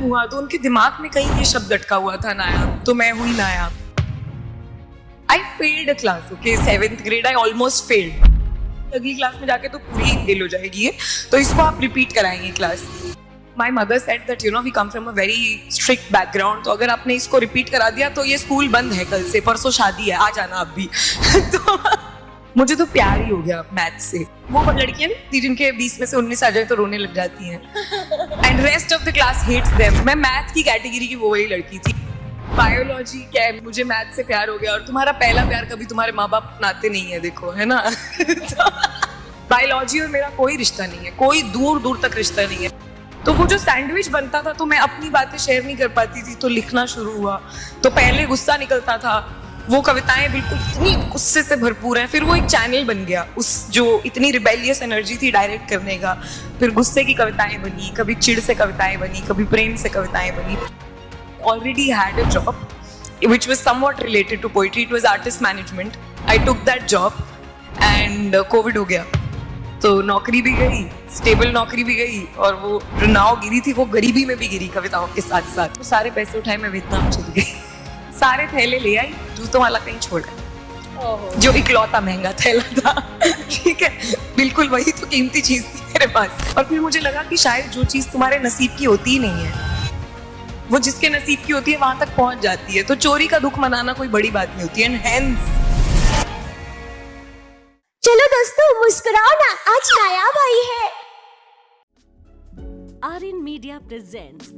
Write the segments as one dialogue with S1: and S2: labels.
S1: हुआ तो उनके दिमाग में कहीं ये शब्द अटका हुआ था, नायाब, तो मैं हुई नायाब। I failed a class, okay, 7th grade, I almost failed. अगली क्लास में जाके तो पूरी फेल हो जाएगी ये, तो इसको आप रिपीट कराएंगे class. My mother said that we come from a very strict background, तो अगर आपने इसको रिपीट करा दिया तो ये स्कूल बंद है कल से, परसों शादी है, आ जाना आप भी। तो मुझे तो प्यार ही हो गया मैथ से। वो लड़कियां नहीं जिनके 20 में से 19 आ जाए तो रोने लग जाती हैं। And rest of the class hates them. मैं मैथ की कैटेगरी की वो वही लड़की थी। बायोलॉजी क्या है, मुझे मैथ से प्यार हो गया। और तुम्हारा पहला प्यार कभी तुम्हारे माँ बाप अपनाते नहीं है, देखो, है ना। तो बायोलॉजी और मेरा कोई रिश्ता नहीं है, कोई दूर दूर तक रिश्ता नहीं है। तो वो जो सैंडविच बनता था तो मैं अपनी बातें शेयर नहीं कर पाती थी, तो लिखना शुरू हुआ। तो पहले गुस्सा निकलता था, वो कविताएं बिल्कुल इतनी गुस्से से भरपूर हैं। फिर वो एक चैनल बन गया, उस जो इतनी रिबेलियस एनर्जी थी डायरेक्ट करने का। फिर गुस्से की कविताएं बनी, कभी चिढ़ से कविताएं बनी, कभी प्रेम से कविताएं बनी। Already had a job which was somewhat related to poetry. It was artist management. I took that job and COVID हो गया, तो नौकरी भी गई, स्टेबल नौकरी भी गई, और वो जो नाव गिरी थी वो गरीबी में भी गिरी कविताओं के साथ साथ। तो सारे पैसे उठाए, मैं वियतनाम चली गई। सारे थैले ले आई, जूतों वाला कहीं छोड़ा, जो इकलौता महंगा थैला था। ठीक है, बिल्कुल वही तो कीमती चीज थी मेरे पास। और फिर मुझे लगा कि शायद जो चीज तुम्हारे नसीब की होती ही नहीं है, वो जिसके नसीब की होती है वहां तक पहुंच जाती है। तो चोरी का दुख मनाना कोई बड़ी बात नहीं होती है। Hence,
S2: चलो दोस्तों मुस्कुराओ ना, आज नायाब आई है।
S3: Aryan media presents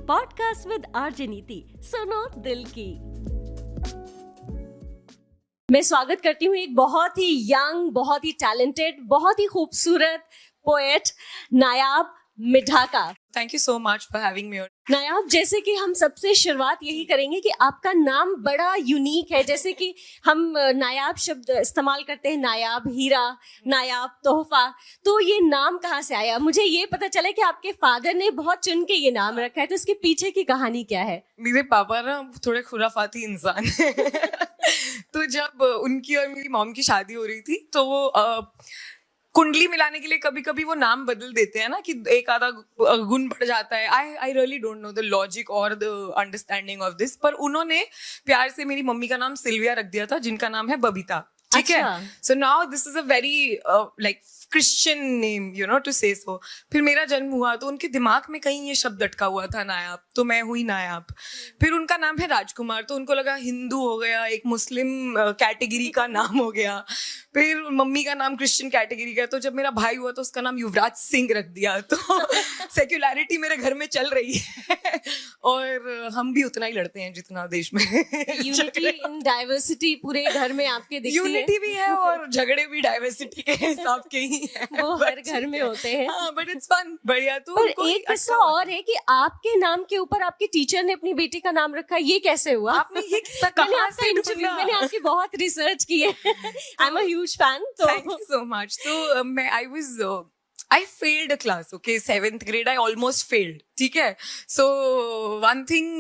S3: podcast with RJ Niti, सुनो दिल की।
S2: मैं स्वागत करती हूँ एक बहुत ही यंग, बहुत ही टैलेंटेड, बहुत ही खूबसूरत पोएट नायाब मिठा का।
S1: thank you so much for having me.
S2: नायाब, जैसे कि हम सबसे शुरुआत यही करेंगे कि आपका नाम बड़ा यूनिक है। जैसे कि हम नायाब शब्द इस्तेमाल करते हैं, नायाब हीरा, नायाब तोहफा, तो ये नाम कहाँ से आया? मुझे ये पता चला कि आपके फादर ने बहुत चुन के ये नाम रखा है, तो इसके पीछे की कहानी क्या है?
S1: मेरे पापा ना थोड़े खुराफाती इंसान हैं। तो जब उनकी और मेरी मॉम की शादी हो रही थी तो वो कुंडली मिलाने के लिए कभी कभी वो नाम बदल देते हैं ना, कि एक आधा गुण बढ़ जाता है। I really don't know the logic और द अंडरस्टैंडिंग ऑफ दिस, पर उन्होंने प्यार से मेरी मम्मी का नाम सिल्विया रख दिया था, जिनका नाम है बबीता। ठीक है, so now this is a very like Christian name, to say so. फिर मेरा जन्म हुआ तो उनके दिमाग में कहीं ये शब्द अटका हुआ था, नायाब, तो मैं हुई नायाब। फिर उनका नाम है राजकुमार, तो उनको लगा हिंदू हो गया, एक मुस्लिम कैटेगरी का नाम हो गया। फिर मम्मी का नाम क्रिश्चियन कैटेगरी का, तो जब मेरा भाई हुआ तो उसका नाम युवराज सिंह रख दिया। तो सेक्युलरिटी मेरे घर में चल रही है, और हम भी उतना ही लड़ते हैं जितना देश में।
S2: यूनिटी इन डाइवर्सिटी पूरे घर में आपके दिखती है।
S1: यूनिटी भी है और झगड़े भी डाइवर्सिटी के हिसाब के ही हैं।
S2: वो हर घर में होते हैं।
S1: हाँ, बट इट्स फन, बढ़िया। तो
S2: पर एक किस्सा और है कि आपके नाम के ऊपर आपके टीचर ने अपनी बेटी का नाम रखा, ये कैसे हुआ?
S1: आपने ये किस्सा कहाँ से ढूंढा?
S2: मैंने आपकी बहुत रिसर्च की है। I am a huge fan.
S1: Thank you so much. तो मैं I failed a class, okay, 7th grade, I almost failed. ठीक है, so one thing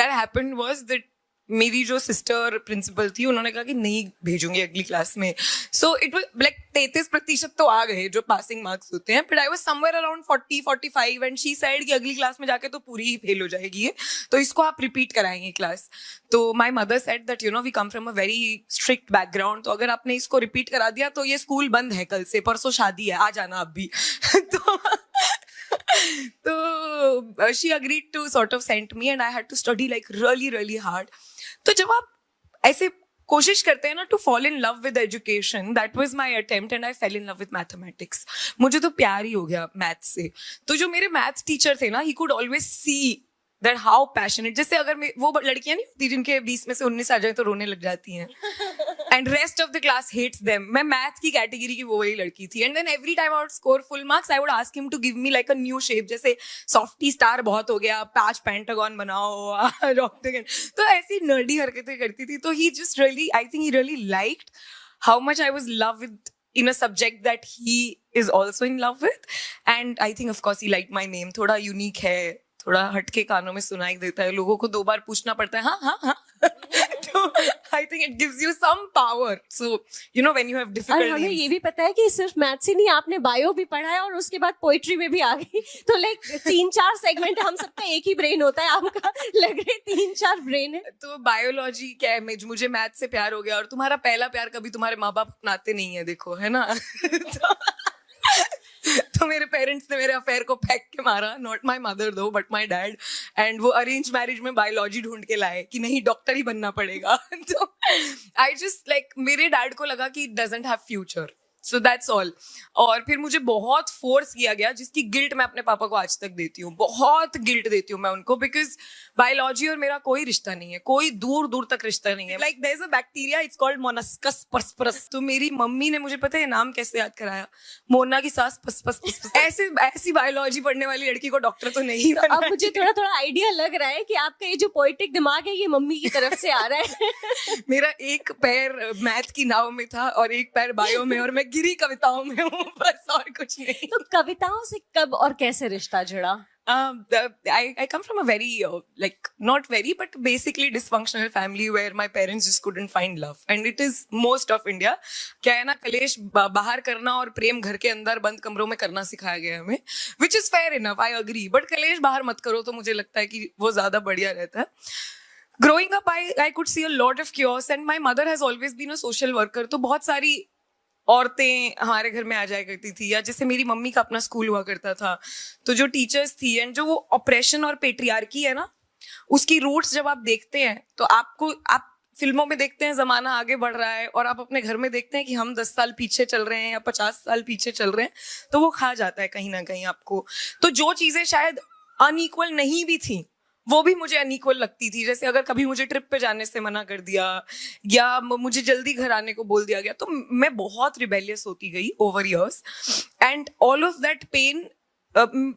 S1: that happened was that मेरी जो सिस्टर प्रिंसिपल थी, उन्होंने कहा कि नहीं भेजूंगी अगली क्लास में। सो इट वाज लाइक 33% तो आ गए जो पासिंग मार्क्स होते हैं, but I was somewhere around 40-45 and she said कि अगली क्लास में जाके तो पूरी ही फेल हो जाएगी ये, तो इसको आप रिपीट कराएंगे क्लास। तो my mother said that we come from a very strict background, तो अगर आपने इसको रिपीट करा दिया तो ये स्कूल बंद है कल से, परसों शादी है, आ जाना आप भी। तो she agreed to sort of send me and I had to study like really really hard. तो जब आप ऐसे कोशिश करते हैं ना to fall in love with education, that was my attempt and I fell in love with mathematics. मुझे तो प्यार ही हो गया मैथ से। तो जो मेरे मैथ टीचर थे ना, he could always see that how passionate. जैसे अगर वो लड़कियां नहीं होती जिनके 20 में से 19 आ जाए तो रोने लग जाती हैं, and rest of the class hates them. मैं मैथ की कैटेगरी की वो वही लड़की थी। And then every time I would score full marks, I would ask him to give me like a new shape, जैसे सॉफ्टी स्टार बहुत हो गया, पैच पेंटागन बनाओ, ऑक्टागन। तो ऐसी नर्डी हरकतें करती थी। तो he just really, I think he really liked how much I was love with in a subject that he is also in love with, and I think of course he liked my name. थोड़ा unique है, थोड़ा हटके कानों में सुनाई देता है, लोगों को 2 बार पूछना पड़ता है हाँ हाँ हाँ। So I think it gives you some power. So you know when you have
S2: और
S1: difficult
S2: हमें
S1: names.
S2: ये भी पता है कि सिर्फ मैथ्स ही नहीं, आपने बायो भी पढ़ा है और उसके बाद पोइट्री में भी आ गई, तो लाइक 3-4 सेगमेंट, हम सबका एक ही ब्रेन होता है, आपका लग रहा है 3-4 ब्रेन है।
S1: तो बायोलॉजी क्या है, मुझे मैथ से प्यार हो गया, और तुम्हारा पहला प्यार कभी तुम्हारे माँ बाप अपनाते नहीं है, देखो, है ना। तो मेरे पेरेंट्स ने मेरे अफेयर को फेंक के मारा, नॉट माई मदर दो बट माई डैड, एंड वो अरेंज मैरिज में बायोलॉजी ढूंढ के लाए कि नहीं डॉक्टर ही बनना पड़ेगा। तो आई जस्ट लाइक, मेरे डैड को लगा कि doesn't have future, so that's all. और फिर मुझे बहुत फोर्स किया गया, जिसकी गिल्ट मैं अपने पापा को आज तक देती हूँ, बहुत गिल्ट देती हूँ मैं उनको, बिकॉज बायोलॉजी और मेरा कोई रिश्ता नहीं है, कोई दूर दूर तक रिश्ता नहीं है। Like there is a bacteria, it's called Monascus purpureus. तो मेरी मम्मी ने मुझे पता है नाम कैसे याद कराया, मोना की सास पस पस पस पस। ऐसी बायोलॉजी पढ़ने वाली लड़की को डॉक्टर तो नहीं बनना।
S2: अब मुझे थोड़ा थोड़ा आइडिया लग रहा है कि आपका ये जो पोइटिक दिमाग है ये मम्मी की तरफ से आ रहा है।
S1: मेरा एक पैर मैथ की नाव में था और एक पैर बायो में, और मैं गिरी कविताओं में हूँ, बस और कुछ नहीं।
S2: तो कविताओं से कब और कैसे रिश्ता जुड़ा?
S1: I come from a very like not very but basically dysfunctional family where my parents just couldn't find love, and it is most of India. क्या है ना, कलेश बाहर करना और प्रेम घर के अंदर बंद कमरों में करना सिखाया गया हमें, which is fair enough, I agree, but कलेश बाहर मत करो, तो मुझे लगता है कि वो ज्यादा बढ़िया रहता है। Growing up, I could see a lot of chaos, and my mother has always been a social worker. तो बहुत सारी औरतें हमारे घर में आ जाया करती थी, या जैसे मेरी मम्मी का अपना स्कूल हुआ करता था, तो जो टीचर्स थी, एंड जो वो ऑपरेशन और पेट्रियार्की है ना, उसकी रूट्स जब आप देखते हैं, तो आप फिल्मों में देखते हैं जमाना आगे बढ़ रहा है, और आप अपने घर में देखते हैं कि हम 10 साल पीछे चल रहे हैं या 50 साल पीछे चल रहे हैं, तो वो खा जाता है कहीं ना कहीं आपको। तो जो चीजें शायद अनइक्वल नहीं भी थी, वो भी मुझे अनइक्वल लगती थी। जैसे अगर कभी मुझे ट्रिप पे जाने से मना कर दिया, या मुझे जल्दी घर आने को बोल दिया गया, तो मैं बहुत रिबेलियस होती गई over years, and all of that pain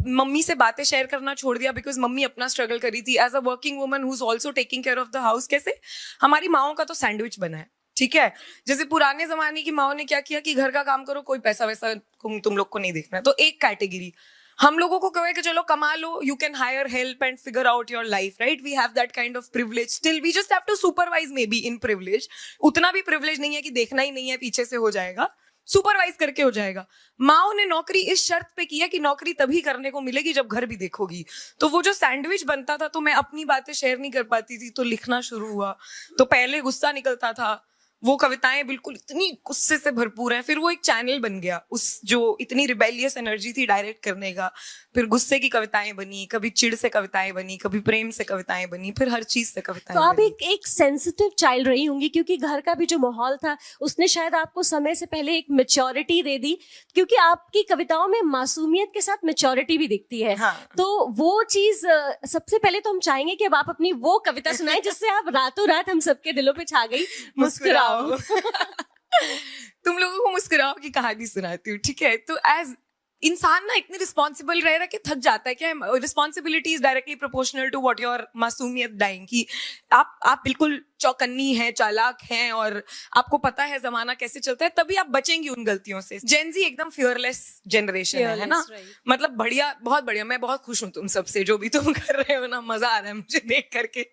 S1: mummy से बातें शेयर करना छोड़ दिया, बिकॉज मम्मी अपना स्ट्रगल करी थी as a working woman who is also taking care of the house. कैसे हमारी माओं का तो सैंडविच बना है, ठीक है, जैसे पुराने जमाने की माओं ने क्या किया कि घर का काम करो, कोई पैसा वैसा तुम लोग को नहीं देखना है। तो एक कैटेगरी हम लोगों को कहे कि चलो कमा लो, you can hire help and figure out your life, right? We have that kind of privilege, still we just have to supervise, maybe in privilege. उतना भी प्रिविलेज नहीं है कि देखना ही नहीं है, पीछे से हो जाएगा, सुपरवाइज करके हो जाएगा। माओ ने नौकरी इस शर्त पे की है कि नौकरी तभी करने को मिलेगी जब घर भी देखोगी। तो वो जो सैंडविच बनता था, तो मैं अपनी बातें शेयर नहीं कर पाती थी, तो लिखना शुरू हुआ। तो पहले गुस्सा निकलता था, वो कविताएं बिल्कुल इतनी गुस्से से भरपूर है, फिर वो एक चैनल बन गया, उस जो इतनी रिबेलियस एनर्जी थी डायरेक्ट करने का, फिर गुस्से की कविताएं बनी, कभी चिढ़ से कविताएं बनी, कभी प्रेम से कविताएं बनी, फिर हर चीज से कविताएं
S2: तो आप
S1: बनी।
S2: एक सेंसिटिव चाइल्ड रही होंगी, क्योंकि घर का भी जो माहौल था उसने शायद आपको समय से पहले एक मैच्योरिटी दे दी, क्योंकि आपकी कविताओं में मासूमियत के साथ मैच्योरिटी भी दिखती है।
S1: हाँ।
S2: तो वो चीज सबसे पहले तो हम चाहेंगे कि अब आप अपनी वो कविता सुनाएं जिससे आप रातों रात हम सबके दिलों पे छा गई, मुस्कुराओ।
S1: तुम लोगों को मुस्कुराओ की कहानी सुनाती हूँ, ठीक है? तो एज इंसान ना इतनी रिस्पॉन्सिबल रह रहा कि थक जाता है। क्या responsibility is directly proportional to what your मासूमियत डाइंग, कि आप बिल्कुल चौकन्नी हैं, चालाक हैं, और आपको पता है जमाना कैसे चलता है, तभी आप बचेंगी उन गलतियों से। जेन जी एकदम फियरलेस जनरेशन है ना, मतलब बढ़िया, बहुत बढ़िया। मैं बहुत खुश हूँ तुम सबसे, जो भी तुम कर रहे हो ना, मजा आ रहा है मुझे देख करके।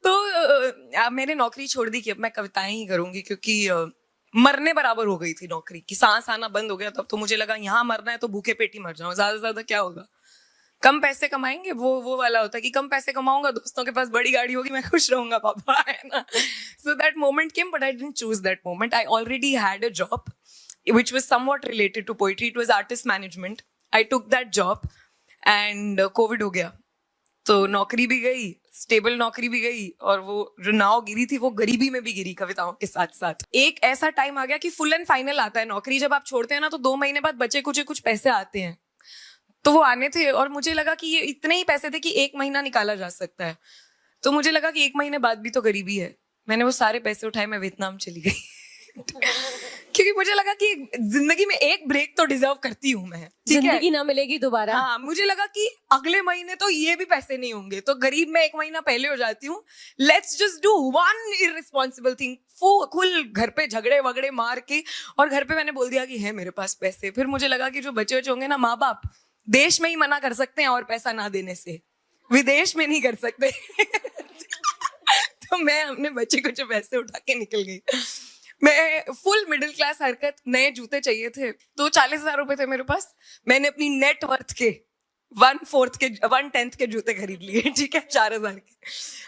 S1: तो मैंने नौकरी छोड़ दी कि अब मैं कविताएं ही करूंगी, क्योंकि मरने बराबर हो गई थी नौकरी की, सांस आना बंद हो गया। तब तो मुझे लगा यहाँ मरना है तो भूखे पेट ही मर जाऊं, ज्यादा से ज्यादा क्या होगा, कम पैसे कमाएंगे, वो वाला होता है कि कम पैसे कमाऊंगा, दोस्तों के पास बड़ी गाड़ी होगी, मैं खुश रहूंगा पापा, है ना। So that moment came, but I didn't choose that moment. I already had a job which was somewhat related to poetry. It was artist management. I took that job and COVID हो गया, तो नौकरी भी गई, stable नौकरी भी गई, और वो जो नाव गिरी थी वो गरीबी में भी गिरी कविताओं के साथ साथ। एक ऐसा टाइम आ गया कि फुल एंड फाइनल आता है नौकरी, जब आप छोड़ते हैं ना, तो 2 महीने बाद बचे कुछ पैसे आते हैं, तो वो आने थे, और मुझे लगा कि ये इतने ही पैसे थे कि 1 महीना निकाला जा सकता है। तो मुझे लगा कि 1 महीने बाद भी तो गरीबी है। मैंने वो सारे पैसे उठाए, मैं वियतनाम चली गई क्योंकि मुझे लगा कि जिंदगी में एक ब्रेक तो डिजर्व करती हूँ मैं, ठीक है?
S2: जिंदगी ना मिलेगी दोबारा।
S1: हाँ, मुझे लगा कि अगले महीने तो ये भी पैसे नहीं होंगे, तो गरीब मैं 1 महीना पहले हो जाती हूँ। Let's just do one irresponsible thing, full घर पे झगड़े वगड़े मार के, और घर पे मैंने बोल दिया कि है मेरे पास पैसे। फिर मुझे लगा कि जो बच्चे होंगे ना, माँ बाप देश में ही मना कर सकते हैं और पैसा ना देने से, विदेश में नहीं कर सकते। तो मैं अपने बच्चे को जो पैसे उठा के निकल गई। मैं फुल मिडिल क्लास हरकत, नए जूते चाहिए थे तो 40,000 रुपए थे मेरे पास। मैंने अपनी नेट वर्थ के 1/10 के जूते खरीद लिए, ठीक है, 4,000 के।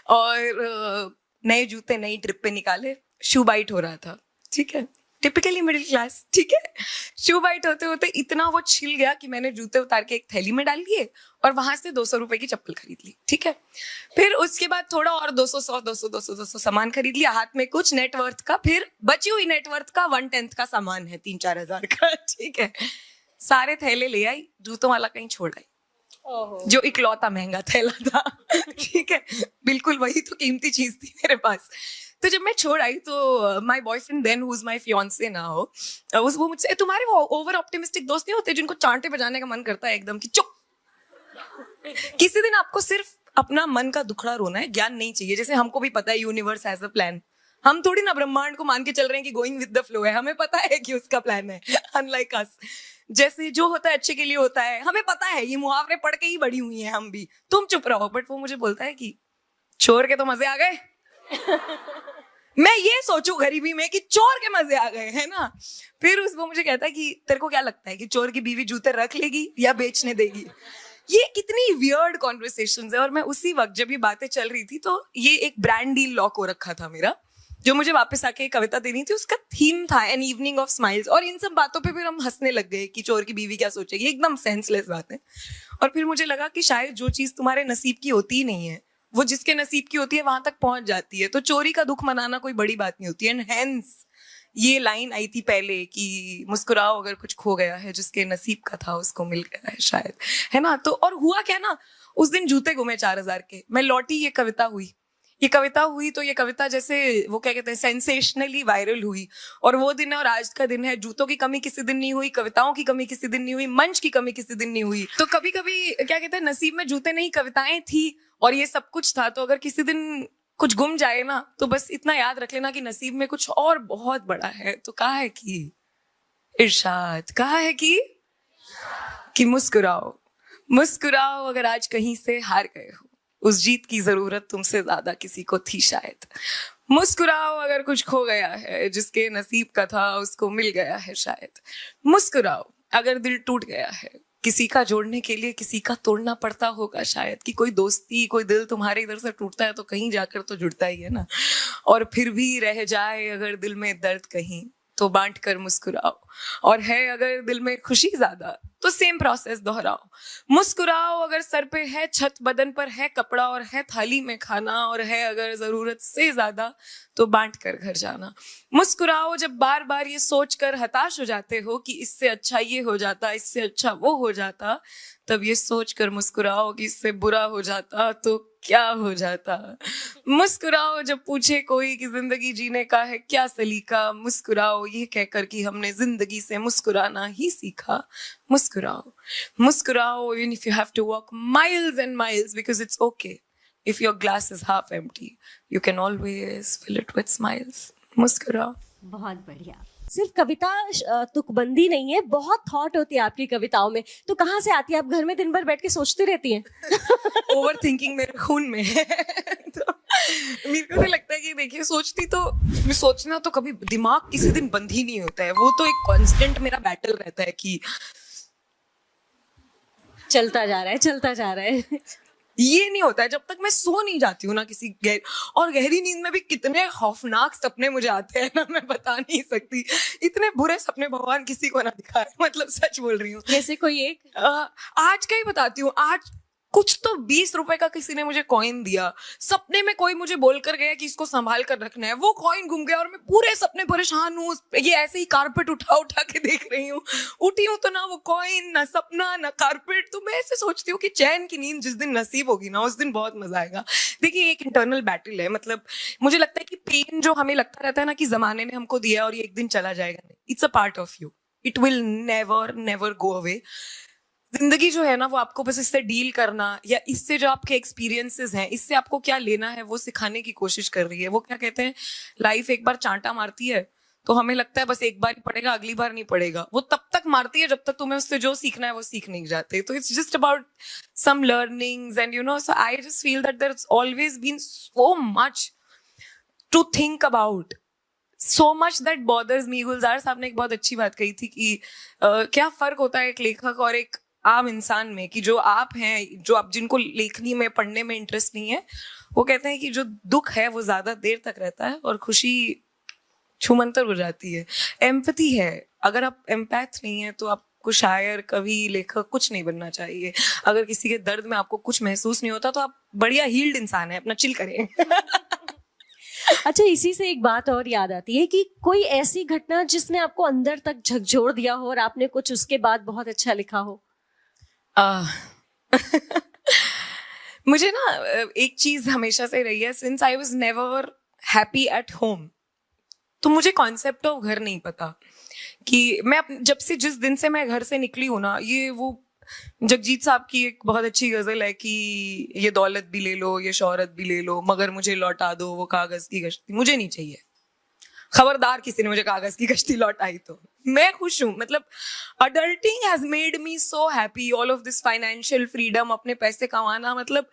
S1: और नए जूते नई ट्रिप पे निकाले, शू बाइट हो रहा था, ठीक है, टिपिकली मिडिल क्लास, ठीक है। शू बाइट होते होते इतना वो छिल गया कि मैंने जूते उतार के एक थैली में डाल दिए और वहां से 200 रुपए की चप्पल खरीद ली, ठीक है। फिर उसके बाद थोड़ा और 200 सामान खरीद लिया, हाथ में कुछ नेटवर्थ का, फिर बची हुई नेटवर्थ का 1/10 का सामान है 3-4 हजार का, ठीक है। सारे थैले ले आई, जूतों वाला कहीं छोड़ आई, जो इकलौता महंगा थैला था, ठीक है, बिल्कुल वही तो कीमती चीज थी मेरे पास। तो जब मैं छोड़ आई तो my boyfriend then who is my fiance now, वो मुझसे, तुम्हारे वो ओवर ऑप्टिमिस्टिक दोस्त नहीं होते जिनको चांटे बजाने का मन करता है एकदम कि चुप। किसी दिन आपको सिर्फ अपना मन का दुखड़ा रोना है, ज्ञान नहीं चाहिए। जैसे हमको भी पता है यूनिवर्स हैज अ प्लान, हम थोड़ी ना ब्रह्मांड को मान के चल रहे हैं कि गोइंग विद द फ्लो है, हमें पता है कि उसका प्लान है, अनलाइक अस। जैसे जो होता है अच्छे के लिए होता है, हमें पता है, ये मुहावरे पढ़ के ही बड़ी हुई हैं हम भी, तुम चुप रहो। बट वो मुझे बोलता है कि चोर के तो मजे आ गए। मैं ये सोचूं गरीबी में कि चोर के मजे आ गए, है ना। फिर वो मुझे कहता है कि तेरे को क्या लगता है कि चोर की बीवी जूते रख लेगी या बेचने देगी। ये कितनी वियर्ड कॉन्वर्सेशंस है। और मैं उसी वक्त जब ये बातें चल रही थी तो ये एक ब्रांड डील लॉक हो रखा था मेरा, जो मुझे वापस आके एक कविता देनी थी, उसका थीम था एन इवनिंग ऑफ स्माइल्स। और इन सब बातों पे फिर हम हंसने लग गए कि चोर की बीवी क्या सोचेगी, एकदम सेंसलेस बात है। और फिर मुझे लगा कि शायद जो चीज तुम्हारे नसीब की होती ही नहीं है, वो जिसके नसीब की होती है वहां तक पहुंच जाती है। तो चोरी का दुख मनाना कोई बड़ी बात नहीं होती है। एंड हेंस ये लाइन आई थी पहले कि मुस्कुराओ अगर कुछ खो गया है, जिसके नसीब का था उसको मिल गया है शायद, है ना। तो और हुआ क्या ना, उस दिन जूते घूमे 4,000 के, मैं लौटी, ये कविता हुई। तो ये कविता जैसे वो क्या कहते हैं, सेंसेशनली वायरल हुई। और वो दिन है और आज का दिन है, जूतों की कमी किसी दिन नहीं हुई, कविताओं की कमी किसी दिन नहीं हुई, मंच की कमी किसी दिन नहीं हुई। तो कभी कभी क्या कहते हैं, नसीब में जूते नहीं कविताएं थी और ये सब कुछ था। तो अगर किसी दिन कुछ गुम जाए ना, तो बस इतना याद रख लेना कि नसीब में कुछ और बहुत बड़ा है। तो कहा है कि इरशाद, कहा है कि मुस्कुराओ मुस्कुराओ अगर आज कहीं से हार गए हो, उस जीत की जरूरत तुमसे ज्यादा किसी को थी शायद। मुस्कुराओ अगर कुछ खो गया है, जिसके नसीब का था उसको मिल गया है शायद। मुस्कुराओ अगर दिल टूट गया है, किसी का जोड़ने के लिए किसी का तोड़ना पड़ता होगा शायद। कि कोई दोस्ती, कोई दिल तुम्हारे इधर से टूटता है तो कहीं जाकर तो जुड़ता ही है ना। और फिर भी रह जाए अगर दिल में दर्द कहीं, तो बांट कर मुस्कुराओ। और है अगर दिल में खुशी ज्यादा, तो सेम प्रोसेस दोहराओ। मुस्कुराओ अगर सर पे है छत, बदन पर है कपड़ा और है थाली में खाना, और है अगर जरूरत से ज्यादा, तो बांट कर घर जाना। मुस्कुराओ जब बार बार ये सोच कर हताश हो जाते हो कि इससे अच्छा ये हो जाता, इससे अच्छा वो हो जाता, तब ये सोच कर मुस्कुराओ कि इससे बुरा हो जाता तो क्या हो जाता। मुस्कुराओ जब पूछे कोई कि जिंदगी जीने का है क्या सलीका, मुस्कुराओ ये कहकर कि हमने जिंदगी से मुस्कुराना ही सीखा। मुस्कुराओ मुस्कुराओ even if you have to walk miles and miles, because it's okay if your glass is half empty, you can always fill it with smiles. मुस्कुराओ।
S3: बहुत बढ़िया।
S2: सिर्फ कविता तुकबंदी नहीं है, बहुत थॉट होती है आपकी कविताओं में। तो कहाँ से आती है? आप घर में दिन भर बैठ के सोचती रहती हैं?
S1: ओवर थिंकिंग मेरे खून में है। तो मेरे को तो लगता है कि देखिए, सोचना तो कभी दिमाग किसी दिन बंद ही नहीं होता है। वो तो एक कांस्टेंट मेरा बैटल रहता है कि
S2: चलता जा रहा है।
S1: ये नहीं होता है जब तक मैं सो नहीं जाती हूँ ना किसी और गहरी नींद में भी कितने खौफनाक सपने मुझे आते हैं ना, मैं बता नहीं सकती। इतने बुरे सपने भगवान किसी को ना दिखाए, मतलब सच बोल रही हूँ।
S2: जैसे कोई एक
S1: आज का ही बताती हूँ। आज कुछ तो 20 रुपए का किसी ने मुझे कॉइन दिया, सपने में कोई मुझे बोलकर गया कि इसको संभाल कर रखना है। वो कॉइन घूम गया और मैं पूरे सपने परेशान हूँ। ये ऐसे ही कारपेट उठा उठा के देख रही हूँ। उठी हूँ तो ना वो कॉइन, ना सपना, ना कारपेट। तो मैं ऐसे सोचती हूँ कि चैन की नींद जिस दिन नसीब होगी ना, उस दिन बहुत मजा आएगा। देखिए, एक इंटरनल बैटल है। मतलब मुझे लगता है कि पेन जो हमें लगता रहता है ना कि जमाने ने हमको दिया और ये एक दिन चला जाएगा, नहीं, it's a part of you, it will never go away. जिंदगी जो है ना, वो आपको बस इससे डील करना, या इससे जो आपके एक्सपीरियंसेस हैं, इससे आपको क्या लेना है वो सिखाने की कोशिश कर रही है। वो क्या कहते हैं, लाइफ एक बार चांटा मारती है तो हमें लगता है बस एक बार ही पड़ेगा, अगली बार नहीं पड़ेगा। वो तब तक मारती है जब तक तुम्हें उससे जो सीखना है वो सीख नहीं जाते। तो it's just about some learnings and so I just feel that there has always been so much to think about so much that bothers me. Gulzar साहब ने एक बहुत अच्छी बात कही थी कि क्या फर्क होता है एक लेखक और एक आम इंसान में, कि जो आप हैं, जो आप जिनको लेखनी में पढ़ने में इंटरेस्ट नहीं है, वो कहते हैं कि जो दुख है वो ज्यादा देर तक रहता है और खुशी छूमंतर हो जाती है। एम्पैथी है, अगर आप एम्पैथ नहीं है तो आपको शायर, कवि, लेखक कुछ नहीं बनना चाहिए। अगर किसी के दर्द में आपको कुछ महसूस नहीं होता तो आप बढ़िया हील्ड इंसान है, अपना चिल करें।
S2: अच्छा, इसी से एक बात और याद आती है कि कोई ऐसी घटना जिसने आपको अंदर तक झकझोर दिया हो और आपने कुछ उसके बाद बहुत अच्छा लिखा हो।
S1: मुझे ना एक चीज हमेशा से रही है, since I was never happy at home, तो मुझे कॉन्सेप्ट ऑफ घर नहीं पता कि मैं जब से जिस दिन से मैं घर से निकली हूँ ना, ये वो जगजीत साहब की एक बहुत अच्छी गजल है कि ये दौलत भी ले लो, ये शोहरत भी ले लो, मगर मुझे लौटा दो वो कागज की कश्ती। मुझे नहीं चाहिए, खबरदार किसी ने मुझे कागज की कश्ती लौटाई तो मैं खुश हूँ। मतलब adulting has made me so happy, all of this financial freedom, अपने पैसे कमाना। मतलब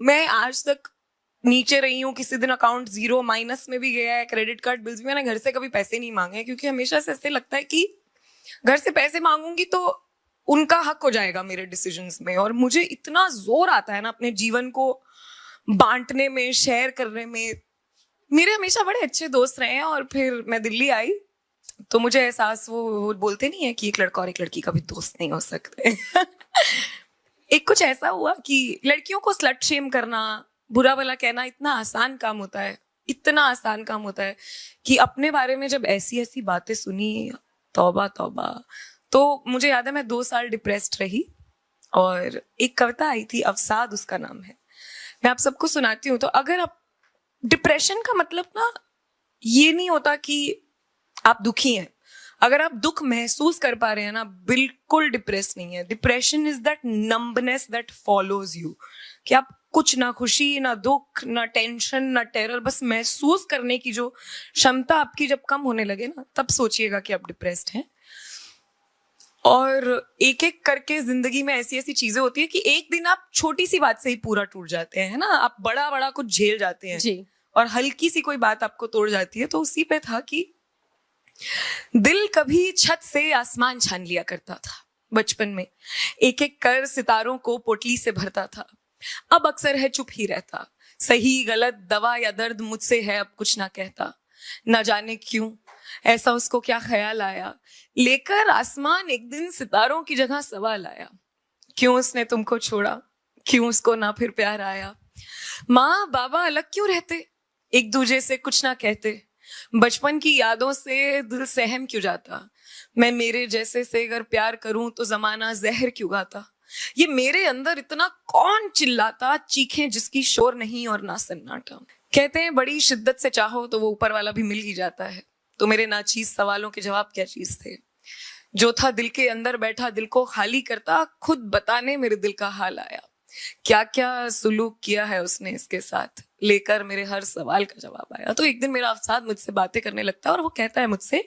S1: मैं आज तक नीचे रही हूँ, किसी दिन अकाउंट 0 माइनस में भी गया है, क्रेडिट कार्ड बिल्स भी, मैंने घर से कभी पैसे नहीं मांगे, क्योंकि हमेशा से ऐसे लगता है कि घर से पैसे मांगूंगी तो उनका हक हो जाएगा मेरे डिसीजंस में। और मुझे इतना जोर आता है ना अपने जीवन को बांटने में, शेयर करने में। मेरे हमेशा बड़े अच्छे दोस्त रहे हैं और फिर मैं दिल्ली आई तो मुझे एहसास, वो बोलते नहीं है कि एक लड़का और एक लड़की कभी दोस्त नहीं हो सकते। एक कुछ ऐसा हुआ कि लड़कियों को स्लट शेम करना, बुरा भला कहना इतना आसान काम होता है, इतना आसान काम होता है कि अपने बारे में जब ऐसी ऐसी बातें सुनी, तौबा तौबा। तो मुझे याद है मैं 2 साल डिप्रेस्ड रही और एक कविता आई थी, अवसाद उसका नाम है, मैं आप सबको सुनाती हूँ। तो अगर आप, डिप्रेशन का मतलब ना ये नहीं होता कि आप दुखी हैं, अगर आप दुख महसूस कर पा रहे हैं ना, बिल्कुल डिप्रेस नहीं है। Depression is that numbness that follows you, कि आप कुछ ना खुशी, ना दुख, ना टेंशन, ना टेरर, बस महसूस करने की जो क्षमता आपकी जब कम होने लगे ना, तब सोचिएगा कि आप डिप्रेस्ड हैं। और एक एक करके जिंदगी में ऐसी ऐसी चीजें होती है कि एक दिन आप छोटी सी बात से ही पूरा टूट जाते हैं ना, आप बड़ा बड़ा कुछ झेल जाते हैं
S2: जी।
S1: और हल्की सी कोई बात आपको तोड़ जाती है। तो उसी पे था कि दिल कभी छत से आसमान छान लिया करता था बचपन में, एक एक कर सितारों को पोटली से भरता था। अब अक्सर है चुप ही रहता, सही गलत, दवा या दर्द मुझसे है अब कुछ ना कहता। ना जाने क्यों ऐसा उसको क्या ख्याल आया, लेकर आसमान एक दिन सितारों की जगह सवाल आया। क्यों उसने तुमको छोड़ा, क्यों उसको ना फिर प्यार आया। माँ बाबा अलग क्यों रहते, एक दूजे से कुछ ना कहते। बचपन की यादों से दिल सहम क्यों जाता, मैं मेरे जैसे से अगर प्यार करूं तो जमाना जहर क्यों गाता। ये मेरे अंदर इतना कौन चिल्लाता, चीखें जिसकी शोर नहीं और ना सन्नाटा। कहते हैं बड़ी शिद्दत से चाहो तो वो ऊपर वाला भी मिल ही जाता है। तो मेरे नाचीज सवालों के जवाब क्या चीज थे, जो था दिल के अंदर बैठा दिल को खाली करता, खुद बताने मेरे दिल का हाल आया। क्या क्या सुलूक किया है उसने इसके साथ, लेकर मेरे हर सवाल का जवाब आया। तो एक दिन मेरा अवसाद मुझसे बातें करने लगता है और वो कहता है मुझसे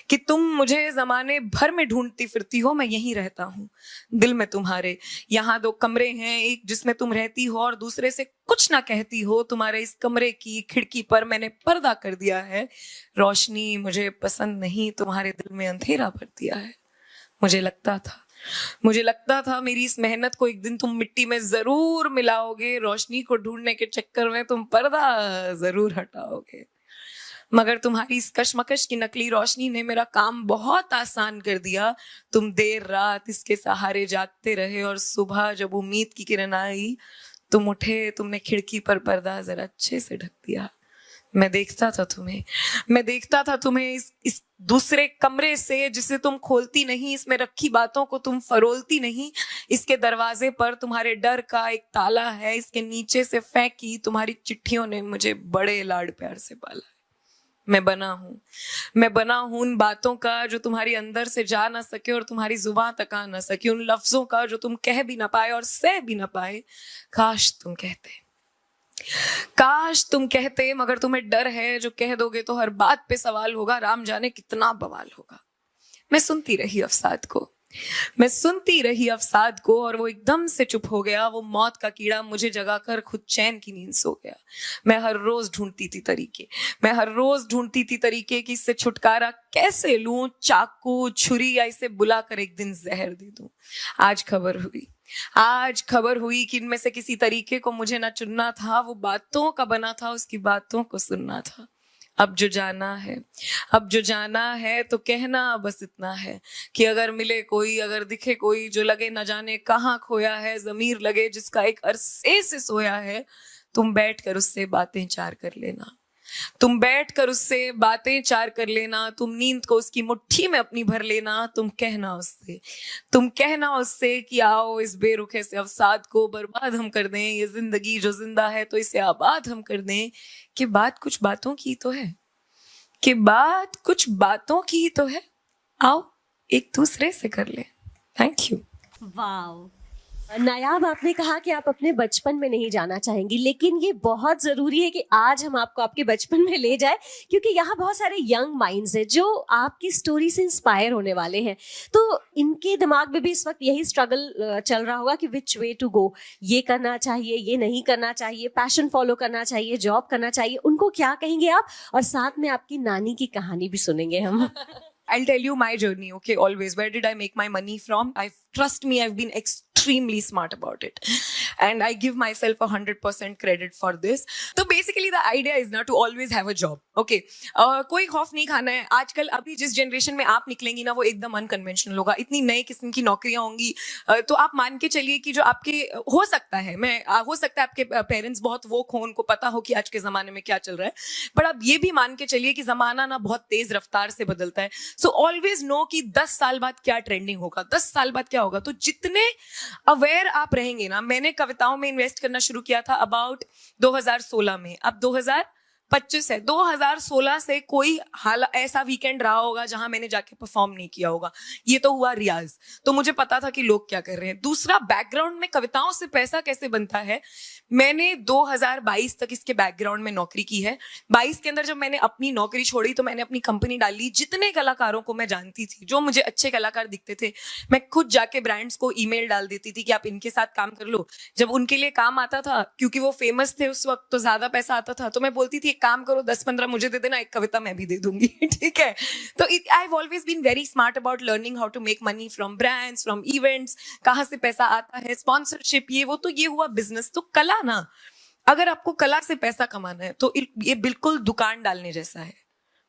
S1: कि तुम मुझे जमाने भर में ढूंढती फिरती हो, मैं यहीं रहता हूँ दिल में तुम्हारे। यहाँ 2 कमरे हैं, एक जिसमें तुम रहती हो और दूसरे से कुछ ना कहती हो। तुम्हारे इस कमरे की खिड़की पर मैंने पर्दा कर दिया है, रोशनी मुझे पसंद नहीं, तुम्हारे दिल में अंधेरा भर दिया है। मुझे लगता था मेरी इस मेहनत को एक दिन तुम मिट्टी में जरूर मिलाओगे, रोशनी को ढूंढने के चक्कर में तुम पर्दा जरूर हटाओगे। मगर तुम्हारी इस कशमकश की नकली रोशनी ने मेरा काम बहुत आसान कर दिया। तुम देर रात इसके सहारे जागते रहे और सुबह जब उम्मीद की किरण आई तुम उठे, तुमने खिड़की पर पर्दा जरा अच्छे से ढक दिया। मैं देखता था तुम्हें इस दूसरे कमरे से जिसे तुम खोलती नहीं, इसमें रखी बातों को तुम फरोलती नहीं। इसके दरवाजे पर तुम्हारे डर का एक ताला है, इसके नीचे से फेंकी तुम्हारी चिट्ठियों ने मुझे बड़े लाड प्यार से पाला है। मैं बना हूं उन बातों का जो तुम्हारी अंदर से जा ना सके और तुम्हारी जुबान तक आ ना सके, उन लफ्जों का जो तुम कह भी ना पाए और सह भी ना पाए। काश तुम कहते, मगर तुम्हें डर है जो कह दोगे तो हर बात पे सवाल होगा, राम जाने कितना बवाल होगा। मैं सुनती रही अवसाद को, मैं सुनती रही अवसाद को और वो एकदम से चुप हो गया। वो मौत का कीड़ा मुझे जगाकर खुद चैन की नींद सो गया। मैं हर रोज ढूंढती थी तरीके कि इससे छुटकारा कैसे लूं, चाकू छुरी या इसे बुलाकर एक दिन जहर दे दूं। आज खबर हुई कि इनमें से किसी तरीके को मुझे ना चुनना था। वो बातों का बना था, उसकी बातों को सुनना था। अब जो जाना है तो कहना बस इतना है कि अगर मिले कोई, अगर दिखे कोई जो लगे न जाने कहाँ खोया है, ज़मीर लगे जिसका एक अरसे से सोया है, तुम बैठ कर उससे बातें चार कर लेना। तुम नींद को उसकी मुट्ठी में अपनी भर लेना। तुम कहना उससे कि आओ इस बेरुखे से अवसाद को बर्बाद हम कर दें। ये जिंदगी जो जिंदा है तो इसे आबाद हम कर दें। कि बात कुछ बातों की तो है, आओ एक दूसरे से कर ले। Thank you.
S2: वाओ। नायाब, आपने कहा कि आप अपने बचपन में नहीं जाना चाहेंगी, लेकिन ये बहुत जरूरी है कि आज हम आपको आपके बचपन में ले जाए, क्योंकि यहाँ बहुत सारे यंग माइंड्स हैं जो आपकी स्टोरी से इंस्पायर होने वाले हैं। तो इनके दिमाग में भी इस वक्त यही स्ट्रगल चल रहा होगा कि विच वे टू गो, ये करना चाहिए, ये नहीं करना चाहिए, पैशन फॉलो करना चाहिए, जॉब करना चाहिए। उनको क्या कहेंगे आप? और साथ में आपकी नानी की कहानी भी सुनेंगे हम।
S1: I'll tell you my journey, okay, always. Where did I make my money from? Trust me, I've been extremely smart about it. And I give myself 100% credit for this. So basically the idea is not to always have a job, okay? कोई खौफ नहीं खाना है। आजकल अभी जिस generation में आप निकलेंगी ना, वो एकदम अनकन्वेंशनल होगा। इतनी नई किस्म की नौकरियां होंगी। तो आप मान के चलिए कि जो आपके हो सकता है आपके पेरेंट्स बहुत वोक हो, उनको पता हो कि आज के जमाने में क्या चल रहा है, पर आप ये भी मान के चलिए कि जमाना ना बहुत तेज रफ्तार से बदलता है। सो ऑलवेज नो कि 10 साल बाद क्या ट्रेंडिंग होगा, 10 साल बाद क्या होगा। तो जितने अवेयर आप रहेंगे ना, मैंने कविताओं में इन्वेस्ट करना शुरू किया था अबाउट 2016 में, अब 2025 है। 2016 से कोई ऐसा वीकेंड रहा होगा जहां मैंने जाके परफॉर्म नहीं किया होगा। ये तो हुआ रियाज, तो मुझे पता था कि लोग क्या कर रहे हैं। दूसरा, बैकग्राउंड में कविताओं से पैसा कैसे बनता है, मैंने 2022 तक इसके बैकग्राउंड में नौकरी की है। 22 के अंदर जब मैंने अपनी नौकरी छोड़ी तो मैंने अपनी कंपनी डाली। जितने कलाकारों को मैं जानती थी, जो मुझे अच्छे कलाकार दिखते थे, मैं खुद जाके ब्रांड्स को ईमेल डाल देती थी कि आप इनके साथ काम कर लो। जब उनके लिए काम आता था, क्योंकि वो फेमस थे उस वक्त, तो ज्यादा पैसा आता था, तो मैं बोलती थी एक काम करो, 10-15 मुझे दे देना, एक कविता मैं भी दे दूंगी। ठीक है। तो I have always been very smart about learning how to make money from brands, from events, कहाँ से पैसा आता है, स्पॉन्सरशिप, ये वो। तो ये हुआ बिजनेस। तो कला ना, अगर आपको कला से पैसा कमाना है तो ये बिल्कुल दुकान डालने जैसा है,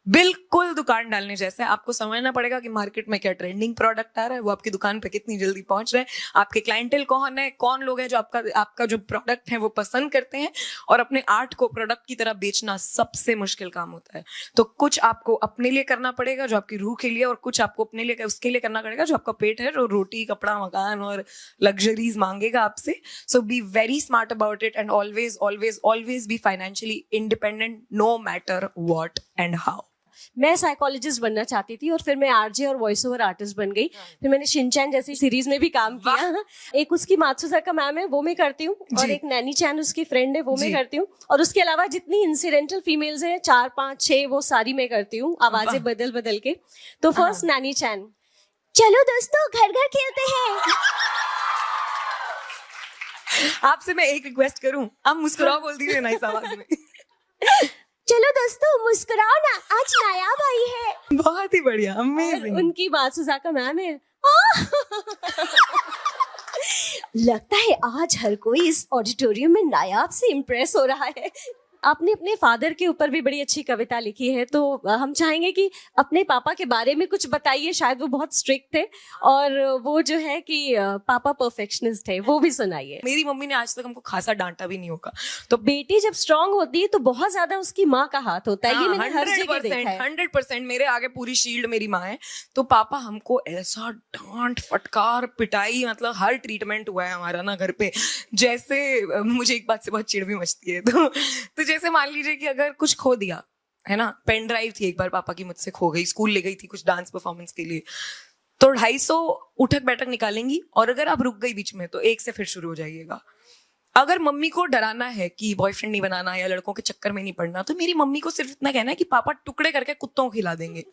S1: बिल्कुल दुकान डालने जैसा है। आपको समझना पड़ेगा कि मार्केट में क्या ट्रेंडिंग प्रोडक्ट आ रहा है, वो आपकी दुकान पे कितनी जल्दी पहुंच रहा है, आपके क्लाइंटेल कौन है, कौन लोग हैं जो आपका जो प्रोडक्ट है वो पसंद करते हैं। और अपने आर्ट को प्रोडक्ट की तरह बेचना सबसे मुश्किल काम होता है। तो कुछ आपको अपने लिए करना पड़ेगा जो आपकी रूह के लिए, और कुछ आपको अपने लिए उसके लिए करना पड़ेगा जो आपका पेट है, जो रोटी, कपड़ा, मकान और लग्जरीज मांगेगा आपसे। So be very smart about it and always always always be financially independent, no matter what and how.
S2: मैं साइकोलॉजिस्ट बनना चाहती थी और फिर मैं आरजे और वॉइस ओवर आर्टिस्ट बन गई। फिर मैंने शिनचैन जैसी सीरीज में भी काम किया। एक उसकी मात्सुसा का मैम है, वो मैं करती हूँ, और एक नैनी चैन उसकी फ्रेंड है, वो मैं करती हूँ। और उसके अलावा जितनी इंसिडेंटल फीमेल्स हैं, 4, 5, 6, वो सारी मैं करती हूँ, आवाजें बदल बदल के। तो फर्स्ट नैनी चैन, चलो दोस्तों घर घर खेलते हैं।
S1: आपसे मैं एक रिक्वेस्ट करूं, आप मुस्कुराओ बोल दीजिए ना इस आवाज में।
S2: चलो दोस्तों मुस्कुराओ ना, आज नायाब आई है।
S1: बहुत ही बढ़िया, अमेजिंग।
S2: उनकी बात सुजाका मैम है। लगता है आज हर कोई इस ऑडिटोरियम में नायाब से इम्प्रेस हो रहा है। आपने अपने फादर के ऊपर भी बड़ी अच्छी कविता लिखी है, तो हम चाहेंगे कि अपने पापा के बारे में कुछ बताइए। शायद वो बहुत स्ट्रिक्ट थे और वो जो है कि पापा परफेक्शनिस्ट है, वो भी सुनाइए।
S1: मेरी मम्मी ने आज तक हमको खासा डांटा भी नहीं होगा। तो
S2: बेटी जब स्ट्रांग होती है तो बहुत ज्यादा उसकी माँ का हाथ होता है। ये मैंने हर जगह देखा है।
S1: 100% मेरे आगे पूरी शील्ड मेरी माँ है। तो पापा हमको ऐसा डांट, फटकार, पिटाई, मतलब हर ट्रीटमेंट हुआ है हमारा ना घर पे। जैसे मुझे एक बात से बहुत चिढ़ भी मचती है। तो जैसे मान लीजिए कि अगर कुछ खो दिया है ना, पेन ड्राइव थी एक बार पापा की मुझसे खो गई, स्कूल ले गई थी कुछ डांस परफॉर्मेंस के लिए, तो 250 उठक बैठक निकालेंगी, और अगर आप रुक गई बीच में तो 1 से फिर शुरू हो जाइएगा। अगर मम्मी को डराना है कि बॉयफ्रेंड नहीं बनाना या लड़कों के चक्कर में नहीं पड़ना, तो मेरी मम्मी को सिर्फ इतना कहना है कि पापा टुकड़े करके कुत्तों को खिला देंगे।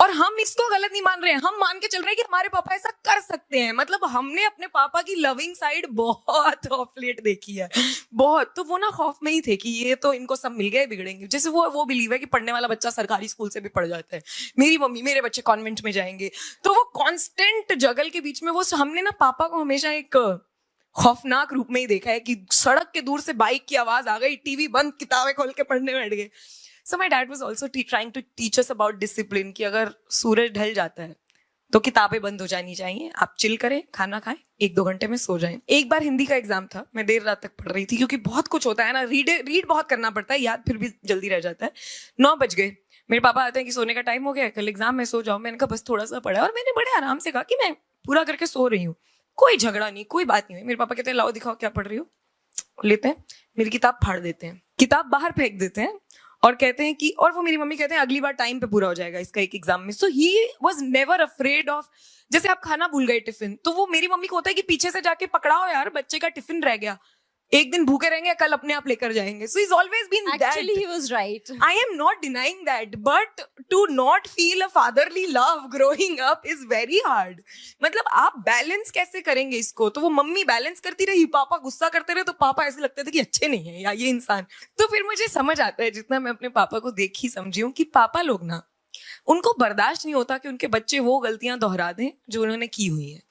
S1: और हम इसको गलत नहीं मान रहे हैं, हम मान के चल रहे हैं कि हमारे पापा ऐसा कर सकते हैं। मतलब हमने अपने पापा की लविंग साइड बहुत ऑफ लेट देखी है, बहुत। तो वो ना खौफ में ही थे कि ये तो इनको सब मिल गए, बिगड़ेंगे। जैसे वो बिलीव है कि पढ़ने वाला बच्चा सरकारी स्कूल से भी पढ़ जाता है, मेरी मम्मी मेरे बच्चे कॉन्वेंट में जाएंगे। तो वो कॉन्स्टेंट जगल के बीच में वो हमने ना पापा को हमेशा एक खौफनाक रूप में ही देखा है कि सड़क के दूर से बाइक की आवाज आ गई, टीवी बंद, किताबें खोल के पढ़ने बैठ गए। So my dad was also trying to teach us about discipline कि अगर सूरज ढल जाता है तो किताबें बंद हो जानी चाहिए, आप चिल करें, खाना खाएं, 1-2 घंटे में सो जाएं। एक बार हिंदी का एग्जाम था, मैं देर रात तक पढ़ रही थी क्योंकि बहुत कुछ होता है ना, रीड बहुत करना पड़ता है, याद फिर भी जल्दी रह जाता है। 9 बज गए, मेरे पापा आते हैं कि सोने का टाइम हो गया, कल एग्जाम में, सो जाओ। मैंने कहा बस थोड़ा सा पढ़ा, और मैंने बड़े आराम से कहा कि मैं पूरा करके सो रही हूँ, कोई झगड़ा नहीं, कोई बात नहीं हुई। मेरे पापा कहते हैं लाओ दिखाओ क्या पढ़ रही हो। लेते हैं, मेरी किताब फाड़ देते हैं, किताब बाहर फेंक देते हैं और कहते हैं कि, और वो मेरी मम्मी कहते हैं अगली बार टाइम पे पूरा हो जाएगा इसका एक एग्जाम में। So he was never afraid of, जैसे आप खाना भूल गए टिफिन, तो वो मेरी मम्मी को होता है कि पीछे से जाके पकड़ाओ यार, बच्चे का टिफिन रह गया, एक दिन भूखे रहेंगे, कल अपने आप लेकर जाएंगे। So he's always been that.
S2: Actually, he was right.
S1: I am not denying that, but to not feel a fatherly love growing up is very hard. मतलब आप बैलेंस कैसे करेंगे इसको? तो वो मम्मी बैलेंस करती रही, पापा गुस्सा करते रहे, तो पापा ऐसे लगते थे कि अच्छे नहीं है या ये इंसान। तो फिर मुझे समझ आता है, जितना मैं अपने पापा को देखी समझी हूँ, कि पापा लोग ना, उनको बर्दाश्त नहीं होता कि उनके बच्चे वो गलतियां दोहरा दें जो उन्होंने की हुई है।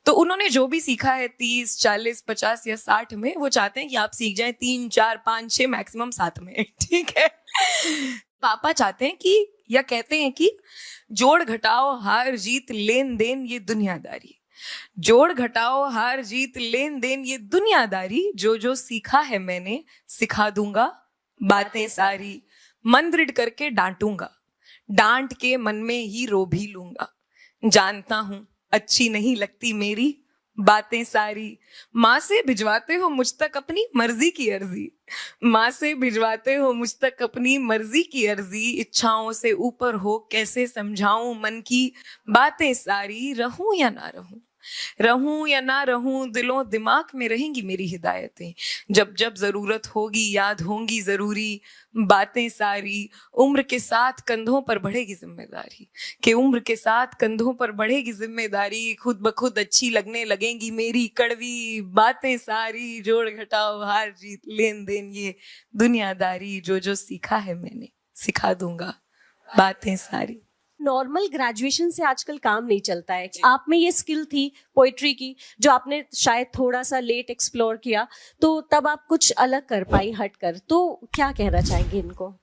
S1: तो उन्होंने जो भी सीखा है 30, 40, 50 या 60 में, वो चाहते हैं कि आप सीख जाएं 3, 4, 5, 6 मैक्सिमम 7 में। ठीक है, पापा चाहते हैं कि, या कहते हैं कि जोड़ घटाओ हार जीत लेन देन ये दुनियादारी, जोड़ घटाओ हार जीत लेन देन ये दुनियादारी, जो जो सीखा है मैंने सिखा दूंगा बातें सारी, मन दृढ़ करके डांटूंगा, डांट के मन में ही रो भी लूंगा, जानता हूं अच्छी नहीं लगती मेरी बातें सारी, माँ से भिजवाते हो मुझ तक अपनी मर्जी की अर्जी, माँ से भिजवाते हो मुझ तक अपनी मर्जी की अर्जी, इच्छाओं से ऊपर हो कैसे समझाऊं मन की बातें सारी, रहूं या ना रहूं, रहूं या ना रहूं, दिलों दिमाग में रहेंगी मेरी हिदायतें, जब जब जरूरत होगी याद होंगी जरूरी बातें सारी, उम्र के साथ कंधों पर बढ़ेगी जिम्मेदारी, कि उम्र के साथ कंधों पर बढ़ेगी जिम्मेदारी, खुद ब खुद अच्छी लगने लगेंगी मेरी कड़वी बातें सारी, जोड़ घटाओ हार जीत लेन देन ये दुनियादारी, जो जो सीखा है मैंने सिखा दूंगा बातें सारी।
S2: नॉर्मल ग्रेजुएशन से आजकल काम नहीं चलता है। आप में ये स्किल थी पोइट्री की, जो आपने शायद थोड़ा सा लेट एक्सप्लोर किया, तो तब आप कुछ अलग कर पाई हट कर, तो क्या कहना चाहेंगे इनको?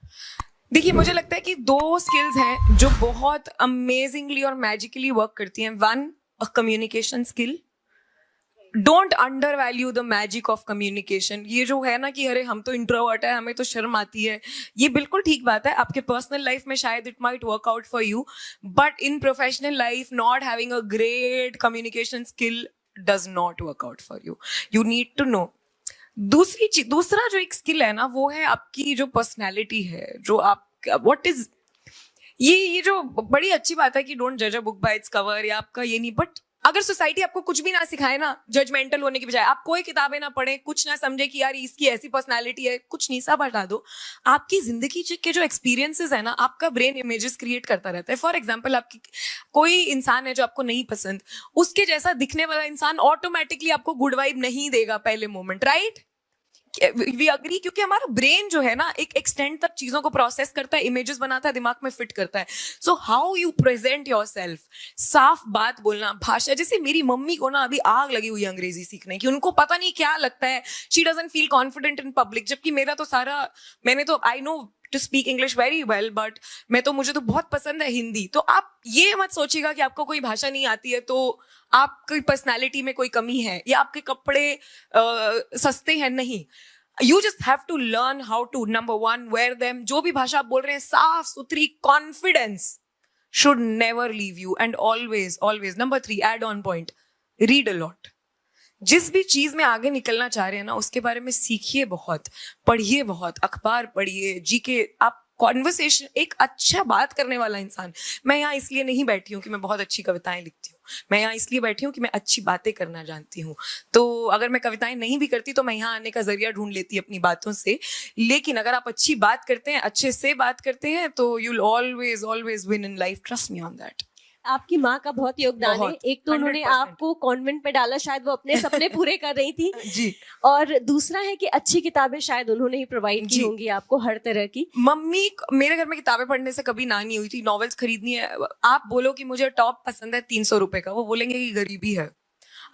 S1: देखिए, मुझे लगता है कि 2 स्किल्स हैं जो बहुत अमेजिंगली और मैजिकली वर्क करती हैं। 1, a communication skill. Don't under value the magic of communication. ये जो है ना कि अरे हम तो इंट्रोवर्ट है, हमें तो शर्म आती है, ये बिल्कुल ठीक बात है। आपके पर्सनल लाइफ में शायद it might work out for you, but in professional life not having a great communication skill does not work out for you. You need to know. दूसरा जो एक स्किल है ना, वो है आपकी जो पर्सनैलिटी है, जो आप व्हाट इज, ये जो बड़ी अच्छी बात है कि डोंट जज a book by its cover, या आपका ये नहीं, बट अगर सोसाइटी आपको कुछ भी ना सिखाए ना, जजमेंटल होने की बजाय, आप कोई किताबें ना पढ़े, कुछ ना समझे कि यार इसकी ऐसी पर्सनालिटी है, कुछ नहीं, सब हटा दो। आपकी जिंदगी के जो एक्सपीरियंसेस है ना, आपका ब्रेन इमेजेस क्रिएट करता रहता है। फॉर एग्जांपल, आपकी कोई इंसान है जो आपको नहीं पसंद, उसके जैसा दिखने वाला इंसान ऑटोमेटिकली आपको गुड वाइब नहीं देगा पहले मोमेंट, राइट? वी अग्री, क्योंकि हमारा ब्रेन जो है ना एक एक्सटेंड तक चीजों को प्रोसेस करता है, इमेजेस बनाता है, दिमाग में फिट करता है। So how you present yourself, साफ बात बोलना, भाषा। जैसे मेरी मम्मी को ना अभी आग लगी हुई है अंग्रेजी सीखने की, उनको पता नहीं क्या लगता है, she doesn't feel confident in public, जबकि मेरा तो सारा, मैंने तो I know to speak English very well, but मुझे तो बहुत पसंद है हिंदी। तो आप ये मत सोचिएगा कि आपको कोई भाषा नहीं आती है तो आपकी पर्सनालिटी में कोई कमी है या आपके कपड़े सस्ते हैं, नहीं। You just have to learn how to, number 1, wear them. जो भी भाषा आप बोल रहे हैं, साफ सुथरी, confidence should never leave you, and always number 3, add on point, read a lot. जिस भी चीज में आगे निकलना चाह रहे हैं ना, उसके बारे में सीखिए बहुत, पढ़िए बहुत, अखबार पढ़िए, जीके। आप कॉन्वर्सेशन, एक अच्छा बात करने वाला इंसान। मैं यहाँ इसलिए नहीं बैठी हूँ कि मैं बहुत अच्छी कविताएं लिखती हूँ, मैं यहाँ इसलिए बैठी हूँ कि मैं अच्छी बातें करना जानती हूँ। तो अगर मैं कविताएं नहीं भी करती तो मैं यहाँ आने का जरिया ढूंढ लेती अपनी बातों से। लेकिन अगर आप अच्छी बात करते हैं, अच्छे से बात करते हैं, तो you will always always win in life, trust me on that.
S2: आपकी माँ का बहुत योगदान है।
S1: बहुत,
S2: एक तो उन्होंने
S1: 100%।
S2: आपको कॉन्वेंट में डाला, शायद वो अपने सपने पूरे कर रही थी।
S1: जी।
S2: और दूसरा है कि अच्छी किताबें शायद उन्होंने ही प्रोवाइड की
S1: जी।
S2: होंगी आपको, हर तरह की।
S1: मम्मी, मेरे घर में किताबें पढ़ने से कभी ना नहीं हुई थी। नॉवेल्स खरीदनी है, आप बोलो कि मुझे टॉप पसंद है 300 रुपए का, वो बोलेंगे कि गरीबी है।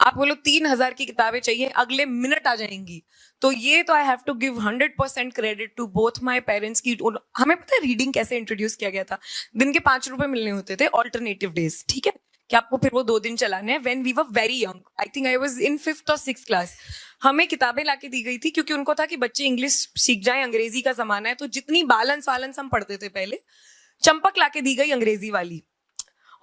S1: आप बोलो 3000 की किताबें चाहिए, अगले मिनट आ जाएंगी। तो ये तो I have to give 100% credit to both my parents की। हमें पता है रीडिंग कैसे इंट्रोड्यूस किया गया था। दिन के 5 रुपए मिलने होते थे ऑल्टरनेटिव डेज, ठीक है, कि आपको फिर वो 2 दिन चलाने हैं। When we were very young, I think I was in 5th और 6th क्लास, हमें किताबें लाके दी गई थी, क्योंकि उनको था कि बच्चे इंग्लिश सीख जाएं, अंग्रेजी का जमाना है। तो जितनी बालंस वालंस हम पढ़ते थे पहले, चंपक लाके दी गई अंग्रेजी वाली,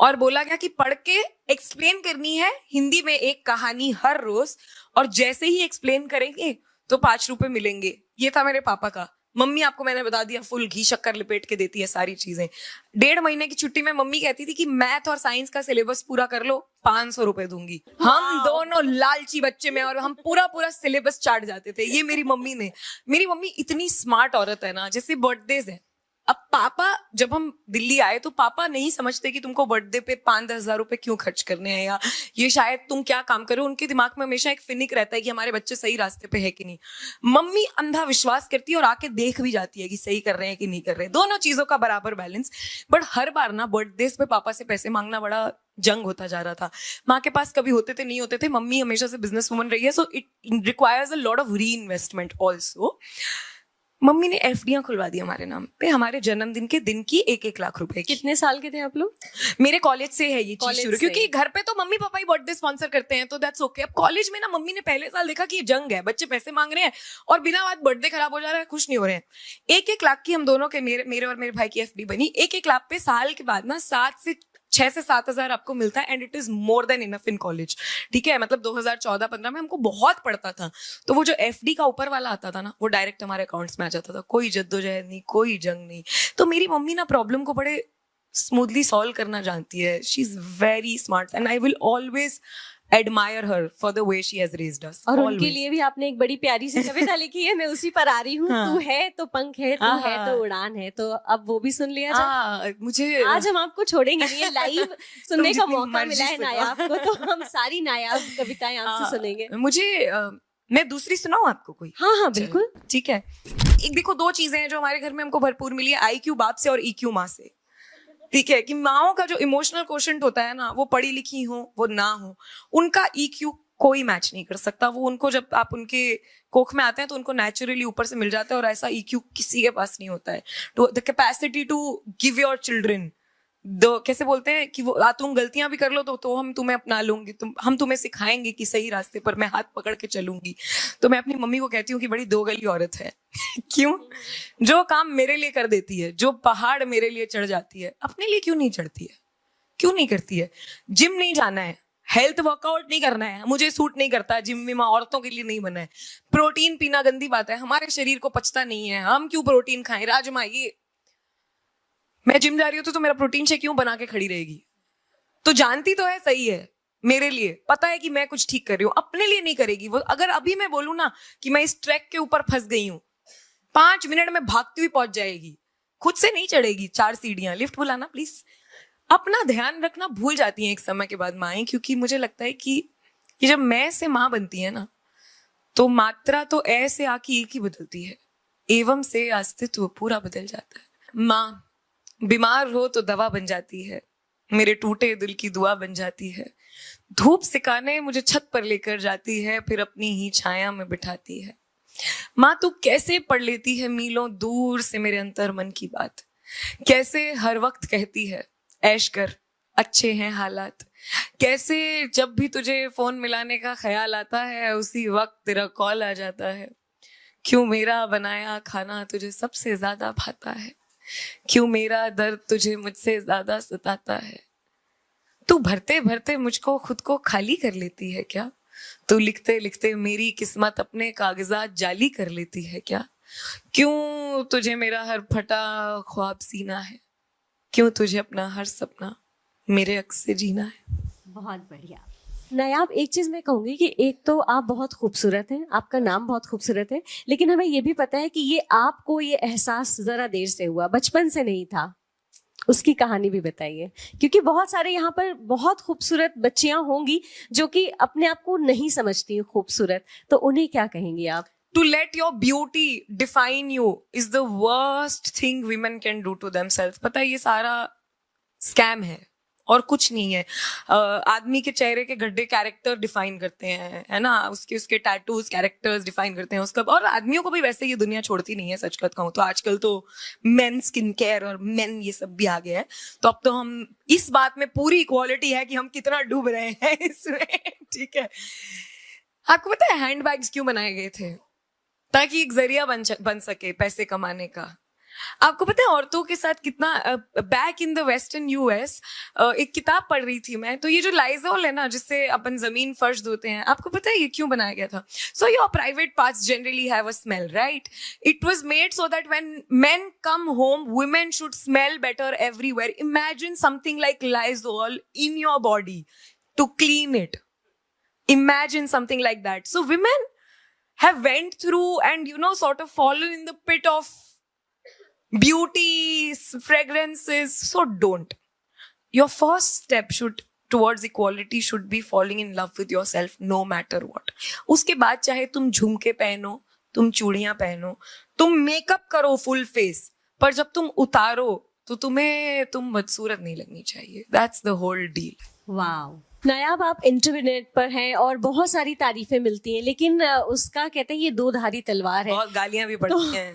S1: और बोला गया कि पढ़ के एक्सप्लेन करनी है हिंदी में एक कहानी हर रोज, और जैसे ही एक्सप्लेन करेंगे तो 5 रुपए मिलेंगे। ये था मेरे पापा का। मम्मी, आपको मैंने बता दिया, फुल घी शक्कर लिपेट के देती है सारी चीजें। 1.5 महीने की छुट्टी में मम्मी कहती थी कि मैथ और साइंस का सिलेबस पूरा कर लो, 500 रुपए दूंगी। हम दोनों लालची बच्चे में, और हम पूरा सिलेबस चाट जाते थे। ये मेरी मम्मी ने। मेरी मम्मी इतनी स्मार्ट औरत है ना। जैसे बर्थडेज है, अब पापा, जब हम दिल्ली आए तो पापा नहीं समझते कि तुमको बर्थडे पे 5-10 हजार रुपए क्यों खर्च करने हैं, या ये शायद तुम क्या काम करो। उनके दिमाग में हमेशा एक फिनिक रहता है कि हमारे बच्चे सही रास्ते पे है कि नहीं। मम्मी अंधा विश्वास करती है और आके देख भी जाती है कि सही कर रहे हैं कि नहीं कर रहे, दोनों चीजों का बराबर बैलेंस। बट हर बार ना बर्थडे पे पापा से पैसे मांगना बड़ा जंग होता जा रहा था। माँ के पास कभी होते थे, नहीं होते थे। मम्मी हमेशा से बिजनेस वुमन रही है, so it requires a lot of री इन्वेस्टमेंट ऑल्सो। मम्मी ने एफडियां खुलवा दी हमारे नाम पे, हमारे जन्मदिन के दिन की 1-1 लाख रुपए की।
S2: कितने साल के थे आप लोग?
S1: मेरे कॉलेज से है ये चीज
S2: कॉलेज
S1: शुरू,
S2: से।
S1: क्योंकि घर पे तो मम्मी पापा ही बर्थडे स्पॉन्सर करते हैं, तो दैट्स ओके। अब कॉलेज में ना मम्मी ने पहले साल देखा कि ये जंग है, बच्चे पैसे मांग रहे हैं और बिना बात बर्थडे खराब हो जा रहा है, खुश नहीं हो रहे हैं। 1-1 लाख की हम दोनों के, मेरे और मेरे भाई की एफडी बनी। 1-1 लाख पे साल के बाद ना 6 से 7 हजार आपको मिलता है, and it is more than enough in college, ठीक है। मतलब 2014-15 में हमको बहुत पड़ता था। तो वो जो एफडी का ऊपर वाला आता था ना, वो डायरेक्ट हमारे अकाउंट्स में आ जाता था। कोई जद्दोजहद नहीं, कोई जंग नहीं। तो मेरी मम्मी ना प्रॉब्लम को बड़े स्मूथली सॉल्व करना जानती है। She is very smart and I will always admire her for the way she has raised us.
S2: और उनके
S1: Always.
S2: लिए भी आपने एक बड़ी प्यारी सी कविता लिखी है, मैं उसी पर आ रही हूँ।
S1: हाँ।
S2: तू है तो पंख है, तू है तो उड़ान है। तो अब वो भी सुन लिया जाए।
S1: मुझे
S2: आज हम आपको छोड़ेंगे नहीं, लाइव सुनने का
S1: जितनी
S2: मौका
S1: मर्जी
S2: मिला है
S1: सुनो।
S2: नायाब को, तो हम सारी नायाब कविताएं आपसे सुनेंगे।
S1: मुझे मैं दूसरी सुनाऊं आपको कोई?
S2: हाँ हाँ बिल्कुल।
S1: ठीक है। एक देखो, 2 चीजें हैं जो हमारे घर में हमको भरपूर मिली है, आईक्यू बाप से और ईक्यू माँ से। ठीक है, कि माओ का जो इमोशनल क्वोशंट होता है ना, वो पढ़ी लिखी हो वो ना हो, उनका ईक्यू कोई मैच नहीं कर सकता। वो उनको, जब आप उनके कोख में आते हैं तो उनको नेचुरली ऊपर से मिल जाता है, और ऐसा ईक्यू किसी के पास नहीं होता है। तो the capacity to give your children कैसे बोलते हैं कि वो तुम गलतियां भी कर लो तो हम तुम्हें अपना लूंगी, हम तुम्हें सिखाएंगे कि सही रास्ते पर मैं हाथ पकड़ के चलूंगी। तो मैं अपनी मम्मी को कहती हूँ कि बड़ी 2 गली औरत है। क्यों? जो काम मेरे लिए कर देती है, जो पहाड़ मेरे लिए चढ़ जाती है, अपने लिए क्यों नहीं चढ़ती है? क्यों नहीं करती है? जिम नहीं जाना है, हेल्थ वर्कआउट नहीं करना है, मुझे सूट नहीं करता जिम में, औरतों के लिए नहीं बना है। प्रोटीन पीना गंदी बात है, हमारे शरीर को पचता नहीं है, हम क्यों प्रोटीन खाएं? राजमा, ये मैं जिम जा रही हूँ तो मेरा प्रोटीन शेक क्यों बना के खड़ी रहेगी? तो जानती तो है सही है, मेरे लिए पता है कि मैं कुछ ठीक कर रही हूँ, अपने लिए नहीं करेगी वो। अगर अभी मैं बोलूँ ना कि मैं इस ट्रैक के ऊपर फंस गई हूँ, 5 मिनट में भागती हुई पहुंच जाएगी, खुद से नहीं चढ़ेगी 4 सीढ़ियां। लिफ्ट बुलाना प्लीज। अपना ध्यान रखना भूल जाती हैं एक समय के बाद माएं, क्योंकि मुझे लगता है कि ये जब मैं से माँ बनती है ना, तो मात्रा तो ऐसे आके एक ही बदलती है, एवं से अस्तित्व पूरा बदल जाता है। माँ बीमार हो तो दवा बन जाती है, मेरे टूटे दिल की दुआ बन जाती है, धूप सिकाने मुझे छत पर लेकर जाती है, फिर अपनी ही छाया में बिठाती है। माँ तू कैसे पढ़ लेती है मीलों दूर से मेरे अंतर मन की बात, कैसे हर वक्त कहती है ऐश कर अच्छे हैं हालात, कैसे जब भी तुझे फोन मिलाने का ख्याल आता है उसी वक्त तेरा कॉल आ जाता है, क्यों मेरा बनाया खाना तुझे सबसे ज्यादा भाता है, क्यों मेरा दर्द तुझे मुझसे ज्यादा सताता है, तू भरते भरते मुझको खुद को खाली कर लेती है क्या, तू लिखते लिखते मेरी किस्मत अपने कागजात जाली कर लेती है क्या, क्यों तुझे मेरा हर फटा ख्वाब सीना है, क्यों तुझे अपना हर सपना मेरे अक्स से जीना है।
S2: बहुत बढ़िया। नायाब, एक चीज मैं कहूंगी कि एक तो आप बहुत खूबसूरत हैं, आपका नाम बहुत खूबसूरत है, लेकिन हमें ये भी पता है कि ये आपको ये एहसास जरा देर से हुआ, बचपन से नहीं था। उसकी कहानी भी बताइए, क्योंकि बहुत सारे यहाँ पर बहुत खूबसूरत बच्चियां होंगी जो कि अपने आप को नहीं समझती खूबसूरत, तो उन्हें क्या कहेंगी आप?
S1: To let your beauty define you is the worst thing women can do to themselves. पता है ये सारा स्कैम है और कुछ नहीं है। आदमी के चेहरे के गड्ढे कैरेक्टर डिफाइन करते हैं, है ना, उसके टैटूज कैरेक्टर्स डिफाइन करते हैं उसका। और आदमियों को भी वैसे ये दुनिया छोड़ती नहीं है, सच कहूँ तो। आजकल तो मेन स्किन केयर और मेन ये सब भी आ गया है, तो अब तो हम इस बात में पूरी इक्वालिटी है कि हम कितना डूब रहे हैं इसमें। ठीक है, आपको पता है हैंड बैग्स क्यों बनाए गए थे? ताकि एक जरिया बन सके पैसे कमाने का। आपको पता है औरतों के साथ कितना, back in the western US एक किताब पढ़ रही थी मैं, तो ये जो लाइजोल है ना जिससे अपन जमीन फर्श धोते हैं, आपको पता है ये क्यों बनाया गया था? So your private parts generally have a smell, right? It was made so that when men come home, women should smell better everywhere. Imagine something like Lysol in your body to clean it. Imagine something like that. So women have went through and sort of fallen in the pit of beauty, fragrances. So don't. Your first step towards equality should be falling in love with yourself no matter what. उसके बाद चाहे तुम झुमके पहनो, तुम चूड़ियां पहनो, तुम मेकअप करो फुल फेस, पर जब तुम उतारो तो तुम बदसूरत नहीं लगनी चाहिए। That's the whole deal.
S2: Wow. Nayab, आप इंटरनेट पर हैं और बहुत सारी तारीफें मिलती हैं, लेकिन उसका कहते हैं ये दो धारी तलवार है।
S1: बहुत गालियां भी पड़ती हैं।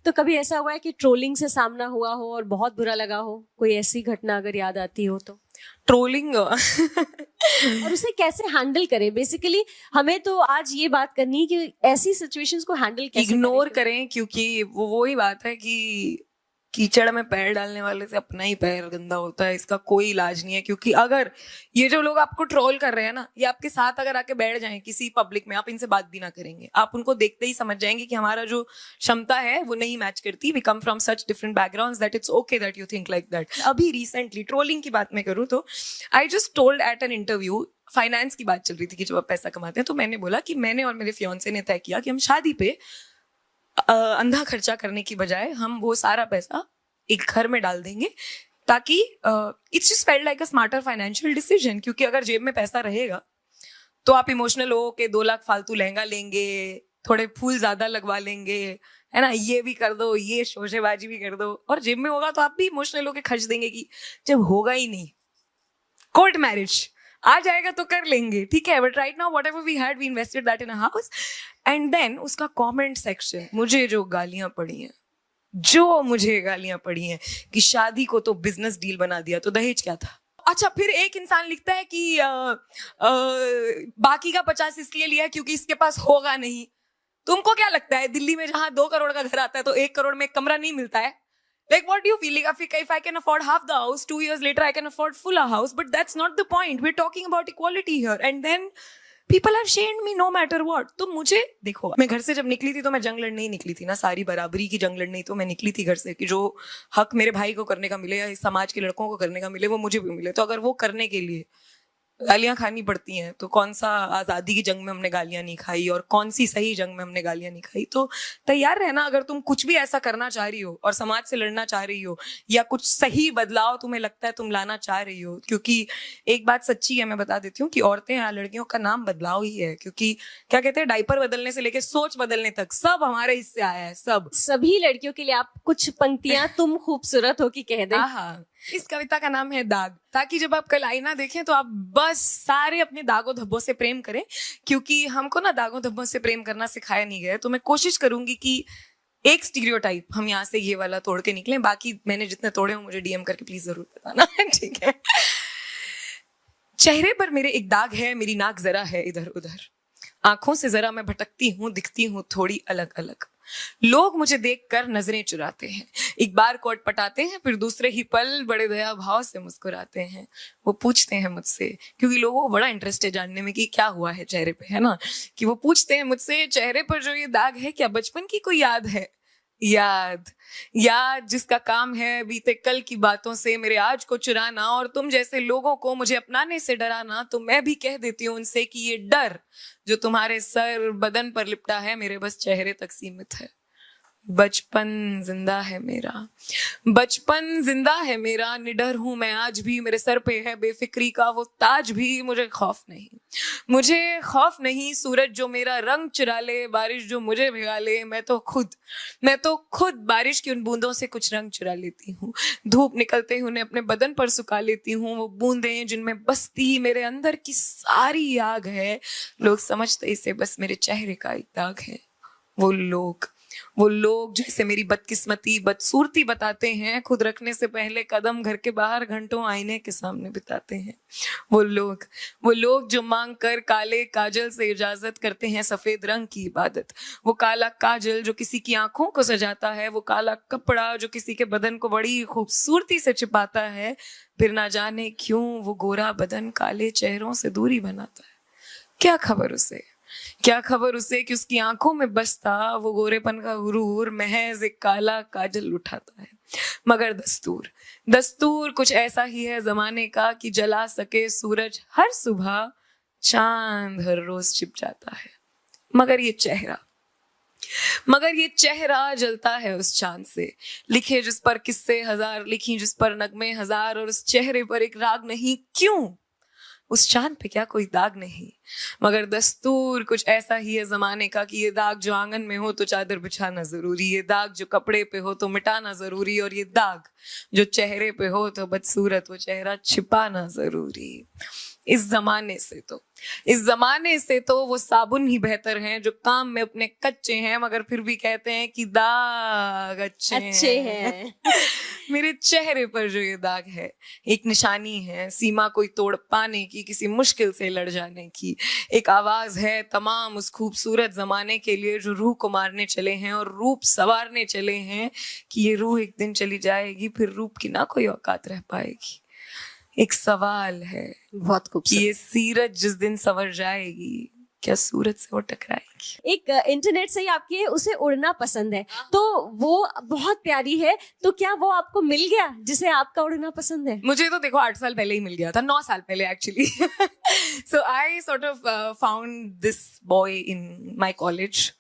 S2: तो कभी ऐसा हुआ है कि ट्रोलिंग से सामना हुआ हो और बहुत बुरा लगा हो? कोई ऐसी घटना अगर याद आती हो तो?
S1: ट्रोलिंग
S2: और उसे कैसे हैंडल करें? बेसिकली हमें तो आज ये बात करनी है कि ऐसी सिचुएशंस को हैंडल कैसे
S1: इग्नोर करें, क्योंकि वो ही बात है कि कीचड़ में पैर डालने वाले से अपना ही पैर गंदा होता है। इसका कोई इलाज नहीं है, क्योंकि अगर ये जो लोग आपको ट्रोल कर रहे हैं ना, ये आपके साथ अगर आके बैठ जाएं किसी पब्लिक में, आप इनसे बात भी ना करेंगे, आप उनको देखते ही समझ जाएंगे कि हमारा जो क्षमता है वो नहीं मैच करती। We come from such different backgrounds that it's okay that you think like that. अभी रिसेंटली ट्रोलिंग की बात मैं करूँ तो I just told at an interview, finance की बात चल रही थी कि जब आप पैसा कमाते हैं, तो मैंने बोला कि मैंने और मेरे फियांसे ने तय किया कि हम शादी पे अंधा खर्चा करने की बजाय हम वो सारा पैसा एक घर में डाल देंगे, ताकि it's just felt like a smarter financial decision. क्योंकि अगर जेब में पैसा रहेगा तो आप इमोशनल हो के 2 लाख फालतू लहंगा लेंगे, थोड़े फूल ज्यादा लगवा लेंगे, है ना, ये भी कर दो, ये शोशेबाजी भी कर दो, और जेब में होगा तो आप भी इमोशनल होके खर्च देंगे। कि जब होगा ही नहीं, कोर्ट मैरिज आ जाएगा तो कर लेंगे, ठीक है, but right now whatever we had, we invested that in a house. And then उसका कमेंट सेक्शन, मुझे जो गालियां पड़ी हैं कि शादी को तो बिजनेस डील बना दिया, तो दहेज क्या था? अच्छा, फिर एक इंसान लिखता है कि बाकी का 50 इसलिए लिया क्योंकि इसके पास होगा नहीं। तुमको क्या लगता है दिल्ली में जहां 2 करोड़ का घर आता है तो 1 करोड़ में एक कमरा नहीं मिलता है? Like, what do you feel? Like, if I can afford half the house, 2 years later I can afford full a house, but that's not the point. We're talking about equality here. And then people have shamed me no matter what. तो मुझे देखो, मैं घर से जब निकली थी तो मैं जंग लड़ने ही निकली थी ना, सारी बराबरी की जंग लड़ने ही तो मैं निकली थी घर से, कि जो हक मेरे भाई को करने का मिले या इस समाज के लड़कों को करने का मिले वो मुझे भी मिले। तो अगर वो करने के लिए गालियां खानी पड़ती हैं तो कौन सा आजादी की जंग में हमने गालियां नहीं खाई और कौन सी सही जंग में हमने गालियां नहीं खाई? तो तैयार रहना, अगर तुम कुछ भी ऐसा करना चाह रही हो और समाज से लड़ना चाह रही हो या कुछ सही बदलाव तुम्हें लगता है तुम लाना चाह रही हो। क्योंकि एक बात सच्ची है, मैं बता देती हूँ कि औरतें या लड़कियों का नाम बदलाव ही है। क्योंकि क्या कहते हैं, डायपर बदलने से लेकर सोच बदलने तक सब हमारे हिस्से आया है। सब
S2: सभी लड़कियों के लिए आप कुछ पंक्तियां तुम खूबसूरत हो की कह दें।
S1: हाँ, इस कविता का नाम है दाग, ताकि जब आप कल आईना देखें तो आप बस सारे अपने दागों धब्बों से प्रेम करें। क्योंकि हमको ना दागों धब्बों से प्रेम करना सिखाया नहीं गया, तो मैं कोशिश करूंगी कि एक स्टीरियोटाइप हम यहाँ से ये वाला तोड़ के निकलें। बाकी मैंने जितने तोड़े हो मुझे डीएम करके प्लीज जरूर बताना, ठीक है? चेहरे पर मेरे एक दाग है, मेरी नाक जरा है इधर उधर, आंखों से जरा मैं भटकती हूँ, दिखती हूँ थोड़ी अलग अलग, लोग मुझे देखकर नजरें चुराते हैं, एक बार कोट पटाते हैं, फिर दूसरे ही पल बड़े दया भाव से मुस्कुराते हैं। वो पूछते हैं मुझसे, क्योंकि लोगों को बड़ा इंटरेस्ट है जानने में कि क्या हुआ है चेहरे पे, है ना, कि वो पूछते हैं मुझसे, चेहरे पर जो ये दाग है क्या बचपन की कोई याद है? याद जिसका काम है बीते कल की बातों से मेरे आज को चुराना, और तुम जैसे लोगों को मुझे अपनाने से डराना। तो मैं भी कह देती हूँ उनसे कि ये डर जो तुम्हारे सर बदन पर लिपटा है मेरे बस चेहरे तक सीमित है। बचपन जिंदा है मेरा, बचपन जिंदा है मेरा, निडर हूं मैं आज भी, मेरे सर पे है बेफिक्री का वो ताज भी। मुझे खौफ नहीं, मुझे खौफ नहीं, सूरज जो मेरा रंग चुरा ले, बारिश जो मुझे भिगा ले, मैं तो खुद बारिश की उन बूंदों से कुछ रंग चुरा लेती हूँ। धूप निकलते ही उन्हें अपने बदन पर सुखा लेती हूँ, वो बूंदें जिनमें बसती मेरे अंदर की सारी आग है। लोग समझते इसे बस मेरे चेहरे का एक दाग है। वो लोग जैसे मेरी बदकिस्मती बदसूरती बताते हैं, खुद रखने से पहले कदम घर के बाहर घंटों आईने के सामने बिताते हैं। वो लोग जो मांग कर काले काजल से इजाजत करते हैं सफेद रंग की इबादत। वो काला काजल जो किसी की आंखों को सजाता है, वो काला कपड़ा जो किसी के बदन को बड़ी खूबसूरती से छिपाता है, फिर ना जाने क्यों वो गोरा बदन काले चेहरों से दूरी बनाता है। क्या खबर उसे कि उसकी आंखों में बसता वो गोरेपन का गुरूर महज एक काला काजल उठाता है। मगर दस्तूर कुछ ऐसा ही है जमाने का कि जला सके सूरज हर सुबह, चांद हर रोज छिप जाता है। मगर ये चेहरा जलता है उस चांद से, लिखे जिस पर किस्से हजार, लिखी जिस पर नगमे हजार, और उस चेहरे पर एक राग नहीं। क्यों? उस चांद पे क्या कोई दाग नहीं? मगर दस्तूर कुछ ऐसा ही है जमाने का कि ये दाग जो आंगन में हो तो चादर बिछाना जरूरी, ये दाग जो कपड़े पे हो तो मिटाना जरूरी, और ये दाग जो चेहरे पे हो तो बदसूरत वो चेहरा छिपाना जरूरी। इस जमाने से तो वो साबुन ही बेहतर हैं जो काम में अपने कच्चे हैं, मगर फिर भी कहते हैं कि दाग अच्छे हैं। मेरे चेहरे पर जो ये दाग है एक निशानी है सीमा कोई तोड़ पाने की, किसी मुश्किल से लड़ जाने की। एक आवाज है तमाम उस खूबसूरत जमाने के लिए जो रूह को मारने चले हैं और रूप सवारने चले हैं, कि ये रूह एक दिन चली जाएगी, फिर रूप की ना कोई औकात रह पाएगी। एक सवाल है
S2: बहुत खूबसूरत।
S1: कि ये सीरत जिस दिन संवर जाएगी, क्या सूरज से वो टकराएगी?
S2: एक इंटरनेट से ही आपके उसे उड़ना पसंद है, तो वो बहुत प्यारी है, तो क्या वो आपको मिल गया जिसे आपका उड़ना पसंद है?
S1: मुझे तो देखो 8 साल पहले ही मिल गया था, 9 साल पहले actually. So I sort of found this boy in my college,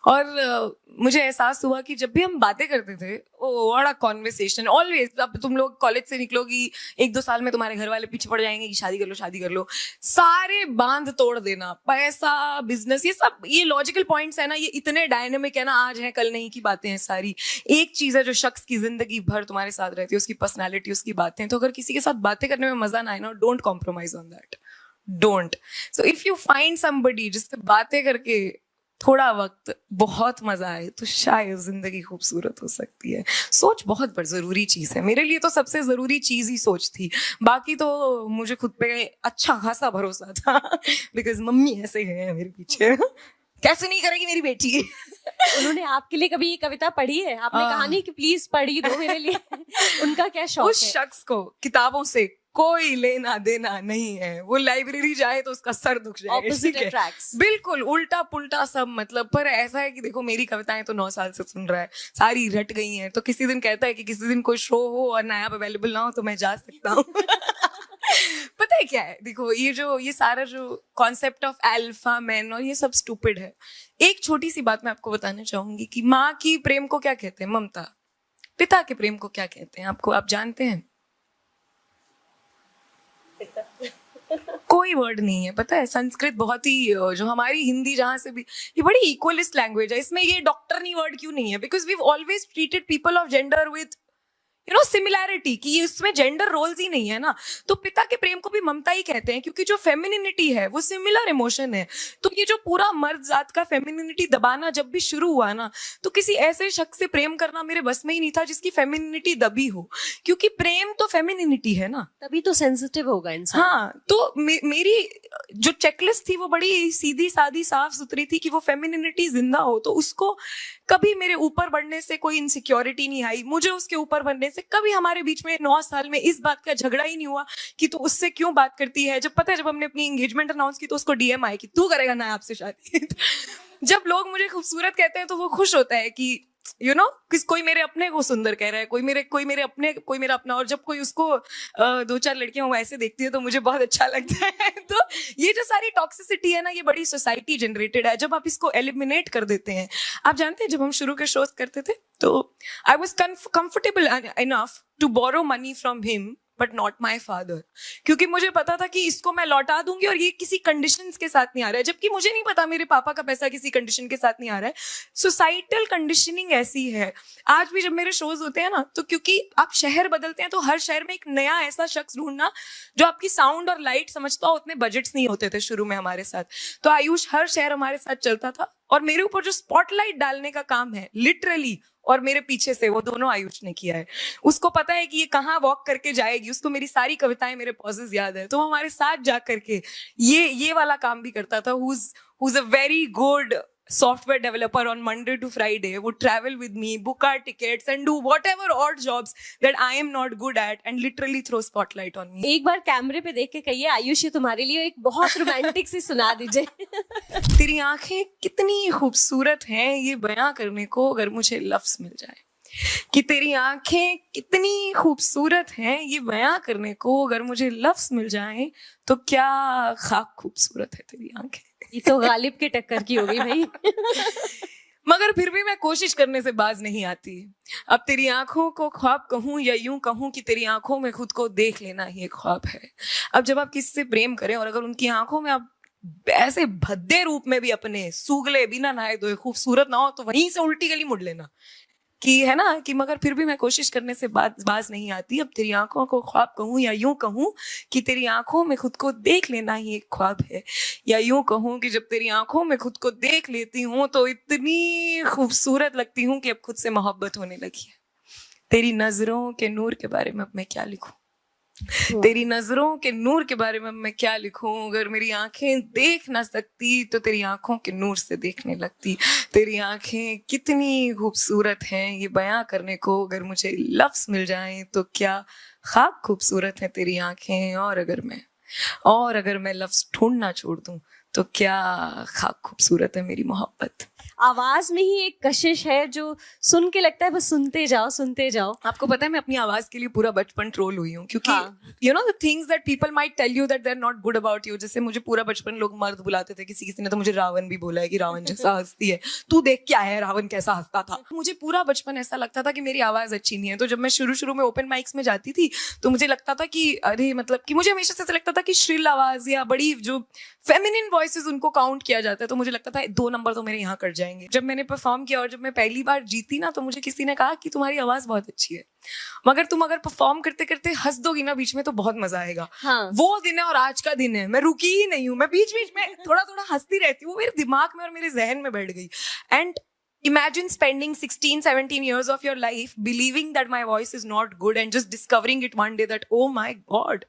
S1: और मुझे एहसास हुआ कि जब भी हम बातें करते थे, ओ बड़ा कॉन्वर्सेशन ऑलवेज। अब तुम लोग कॉलेज से निकलोगी, 1-2 साल में तुम्हारे घर वाले पीछे पड़ जाएंगे कि शादी कर लो, सारे बांध तोड़ देना, पैसा, बिजनेस, ये सब, ये लॉजिकल पॉइंट्स है ना, ये इतने डायनेमिक है ना, आज है कल नहीं की बातें हैं सारी। एक चीज है जो शख्स की जिंदगी भर तुम्हारे साथ रहती है, उसकी पर्सनैलिटी, उसकी बातें। तो अगर किसी के साथ बातें करने में मजा ना आए ना, don't compromise on that, don't. So if you find somebody जिससे बातें करके थोड़ा वक्त बहुत मजा आए, तो शायद जिंदगी खूबसूरत हो सकती है। सोच बहुत बड़ी जरूरी चीज है, मेरे लिए तो सबसे जरूरी चीज ही सोच थी। बाकी तो मुझे खुद पे अच्छा खासा भरोसा था, बिकॉज मम्मी ऐसे है मेरे पीछे, कैसे नहीं करेगी मेरी बेटी।
S2: उन्होंने आपके लिए कभी ये कविता पढ़ी है? आपने कहा नहीं कि प्लीज पढ़ी दो मेरे लिए? उनका क्या शौक है?
S1: उस शख्स को किताबों से कोई लेना देना नहीं है, वो लाइब्रेरी जाए तो उसका सर दुख जाए।
S2: Opposite attracts.
S1: बिल्कुल उल्टा पुल्टा सब, मतलब। पर ऐसा है कि देखो मेरी कविताएं तो 9 साल से सुन रहा है, सारी रट गई हैं, तो किसी दिन कहता है कि किसी दिन कोई शो हो और नायाब अवेलेबल ना हो तो मैं जा सकता हूँ। पता है क्या है, देखो ये सारा जो कॉन्सेप्ट ऑफ अल्फा मैन और ये सब स्टूपिड है। एक छोटी सी बात मैं आपको बताना चाहूंगी कि माँ की प्रेम को क्या कहते हैं? ममता। पिता के प्रेम को क्या कहते हैं? आप जानते हैं? कोई वर्ड नहीं है, पता है। संस्कृत बहुत ही, जो हमारी हिंदी जहां से भी, ये बड़ी इक्वलिस्ट लैंग्वेज है, इसमें ये डॉक्टरनी वर्ड क्यों नहीं है? Because we always treated people of gender with similarity, कि इसमें जेंडर रोल्स ही नहीं है ना। तो पिता के प्रेम को भी ममता ही कहते हैं, क्योंकि जो फेमिनिनिटी है वो सिमिलर इमोशन है। तो ये जो पूरा मर्द जात का फेमिनिनिटी दबाना जब भी शुरू हुआ ना, तो किसी ऐसे शख्स से प्रेम करना मेरे बस में ही नहीं था जिसकी फेमिनिनिटी दबी हो, क्योंकि प्रेम तो फेमिनिनिटी है ना,
S2: तभी तो सेंसिटिव होगा इंसान।
S1: हाँ, तो मेरी जो चेकलिस्ट थी वो बड़ी सीधी सादी साफ सुथरी थी कि वो फेमिनिनिटी जिंदा हो, तो उसको कभी मेरे ऊपर बढ़ने से कोई इनसिक्योरिटी नहीं आई, मुझे उसके ऊपर बढ़ने से कभी हमारे बीच में 9 साल में इस बात का झगड़ा ही नहीं हुआ कि तू उससे क्यों बात करती है। जब पता है जब हमने अपनी एंगेजमेंट अनाउंस की तो उसको डीएम आए कि तू करेगा नायाब से शादी। जब लोग मुझे खूबसूरत कहते हैं तो वो खुश होता है कि यू नो कोई मेरे अपने को सुंदर कह रहा है, कोई मेरे अपने, कोई मेरा अपना। और जब कोई उसको 2-4 लड़कियां वो ऐसे देखती है तो मुझे बहुत अच्छा लगता है। तो ये जो सारी टॉक्सिसिटी है ना, ये बड़ी सोसाइटी जनरेटेड है। जब आप इसको एलिमिनेट कर देते हैं, आप जानते हैं जब हम शुरू के शोज करते थे तो I was comfortable enough to borrow money from him but not my father, क्योंकि मुझे पता था कि इसको मैं लौटा दूंगी और ये किसी कंडीशंस के साथ नहीं आ रहा है। जबकि मुझे नहीं पता मेरे पापा का पैसा किसी कंडीशन के साथ नहीं आ रहा है। सोसाइटल कंडीशनिंग ऐसी है। आज भी जब मेरे शोज होते हैं ना, तो क्योंकि आप शहर बदलते हैं तो हर शहर में एक नया ऐसा शख्स ढूंढना जो आपकी साउंड और लाइट समझता हो। उतने बजट्स नहीं होते थे शुरू में हमारे साथ, तो आयुष हर शहर हमारे साथ चलता था और मेरे ऊपर जो स्पॉटलाइट डालने का काम है लिटरली और मेरे पीछे से, वो दोनों आयुष ने किया है। उसको पता है कि ये कहाँ वॉक करके जाएगी, उसको मेरी सारी कविताएं, मेरे पॉजेस याद है, तो वो हमारे साथ जा करके ये वाला काम भी करता था। who's a very good software developer on Monday to Friday, would travel with me, book our tickets and do whatever odd jobs that I am not good at and literally throw spotlight on me.
S2: एक बार कैमरे पे देख के कहिए आयुष, ये तुम्हारे लिए एक बहुत रोमांटिक सी सुना दीजिए।
S1: तेरी आंखें कितनी खूबसूरत हैं ये बयां करने को अगर मुझे लफ्ज मिल जाए, कि तेरी आंखें कितनी खूबसूरत हैं ये बयां करने को अगर मुझे लफ्ज मिल जाए, तो क्या खाक खूबसूरत है तेरी आंखें।
S2: ये तो गालिब के टक्कर की हो गई भाई।
S1: मगर फिर भी मैं कोशिश करने से बाज नहीं आती। अब तेरी आंखों को ख्वाब कहूं या यूं कहूं कि तेरी आंखों में खुद को देख लेना ही एक ख्वाब है। अब जब आप किसी से प्रेम करें और अगर उनकी आंखों में आप ऐसे भद्दे रूप में भी अपने सूगले बिना नहाए धोए खूबसूरत ना हो, तो वहीं से उल्टी गली मुड़ लेना कि है ना, कि मगर फिर भी मैं कोशिश करने से बाज नहीं आती। अब तेरी आंखों को ख्वाब कहूं या यूं कहूं कि तेरी आंखों में खुद को देख लेना ही एक ख्वाब है, या यूं कहूं कि जब तेरी आंखों में खुद को देख लेती हूं तो इतनी खूबसूरत लगती हूं कि अब खुद से मोहब्बत होने लगी है। तेरी नजरों के नूर के बारे में अब मैं क्या लिखूं, तेरी नजरों के नूर के बारे में मैं क्या लिखूं। अगर मेरी आंखें देख ना सकती तो तेरी आंखों के नूर से देखने लगती। तेरी आंखें कितनी खूबसूरत हैं ये बयां करने को अगर मुझे लफ्ज मिल जाएं, तो क्या खाक खूबसूरत है तेरी आंखें। और अगर मैं लफ्ज ढूंढना छोड़ दूं तो क्या खाक खूबसूरत है मेरी मोहब्बत।
S2: आवाज में ही एक कशिश है जो सुन के लगता है बस सुनते जाओ सुनते जाओ।
S1: आपको पता है मैं अपनी आवाज के लिए पूरा बचपन ट्रोल हुई हूँ, क्योंकि you know the things that people might tell you that they are not good about you. जैसे मुझे पूरा बचपन लोग मर्द बुलाते थे, किसी ने तो मुझे रावण भी बोला है कि रावण जैसा हंसती है, तू देख क्या है रावण कैसा हंसता था। मुझे पूरा बचपन ऐसा लगता था कि मेरी आवाज अच्छी नहीं है। तो जब मैं शुरू में ओपन माइक्स में जाती थी तो मुझे लगता था कि अरे मतलब कि मुझे हमेशा से ऐसा लगता था कि श्रिल आवाज या बड़ी जो फेमिनिन वॉइसेस उनको काउंट किया जाता है, तो मुझे लगता था 2 नंबर तो मेरे यहाँ कट जाएंगे। जब मैंने परफॉर्म किया और जब मैं पहली बार जीती ना, तो मुझे किसी ने कहा कि तुम्हारी आवाज बहुत अच्छी है, मगर तुम अगर परफॉर्म करते करते हंस दोगी ना बीच में तो बहुत मजा आएगा।
S2: हाँ।
S1: वो दिन है और आज का दिन है, मैं रुकी ही नहीं हूँ, मैं बीच बीच में थोड़ा हंसती रहती हूँ। वो मेरे दिमाग में और मेरे जहन में बैठ गई। And imagine spending 16-17 years of your life believing that my voice is not good and just discovering it one day that oh my god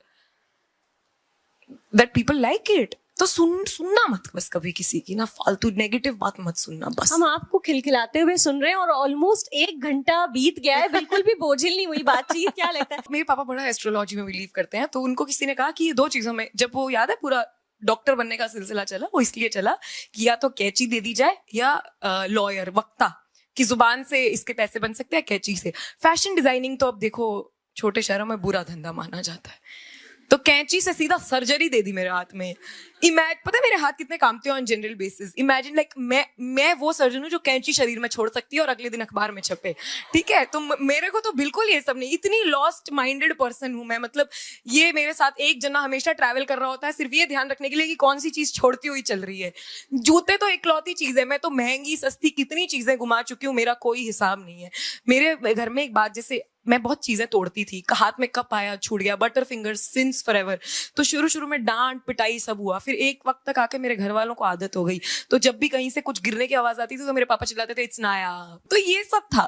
S1: that people like it. तो सुनना मत बस कभी किसी की ना फालतू नेगेटिव बात मत सुनना बस।
S2: हम आपको खिलखिलाते हुए सुन रहे हैं और ऑलमोस्ट 1 घंटा बीत गया है, बिल्कुल भी बोझिल नहीं हुई बातचीत। क्या लगता है?
S1: मेरे पापा बड़ा एस्ट्रोलॉजी में बिलीव करते हैं, तो उनको किसी ने कहा कि ये 2 चीजों में, जब वो याद है पूरा डॉक्टर बनने का सिलसिला चला, वो इसलिए चला कि या तो कैंची दे दी जाए या लॉयर वक्ता की जुबान से इसके पैसे बन सकते हैं कैंची से। फैशन डिजाइनिंग तो अब देखो छोटे शहरों में बुरा धंधा माना जाता है, तो कैंची से सीधा सर्जरी दे दी मेरे हाथ में। पता है मेरे हाथ कितने कामते हैं on general basis. Imagine like मैं वो सर्जन हूँ जो कैंची शरीर में छोड़ सकती है और अगले दिन अखबार में छपे, ठीक है। तो मेरे को तो बिल्कुल ये सब नहीं, इतनी लॉस्ट माइंडेड पर्सन हूँ मैं। मतलब ये मेरे साथ एक जना हमेशा ट्रैवल कर रहा होता है सिर्फ ये ध्यान रखने के लिए कि कौन सी चीज छोड़ती हुई चल रही है। जूते तो इकलौती चीज है, मैं तो महंगी सस्ती कितनी चीजें घुमा चुकी हूँ, मेरा कोई हिसाब नहीं है। मेरे घर में एक बात, जैसे मैं बहुत चीजें तोड़ती थी, हाथ में कप आया छूट गया, बटर फिंगर सिंस फॉरएवर। तो शुरू में डांट पिटाई सब हुआ, फिर एक वक्त तक आके मेरे घर वालों को आदत हो गई, तो जब भी कहीं से कुछ गिरने की आवाज आती थी तो मेरे पापा चिल्लाते थे इट्स नायाब। तो ये सब था।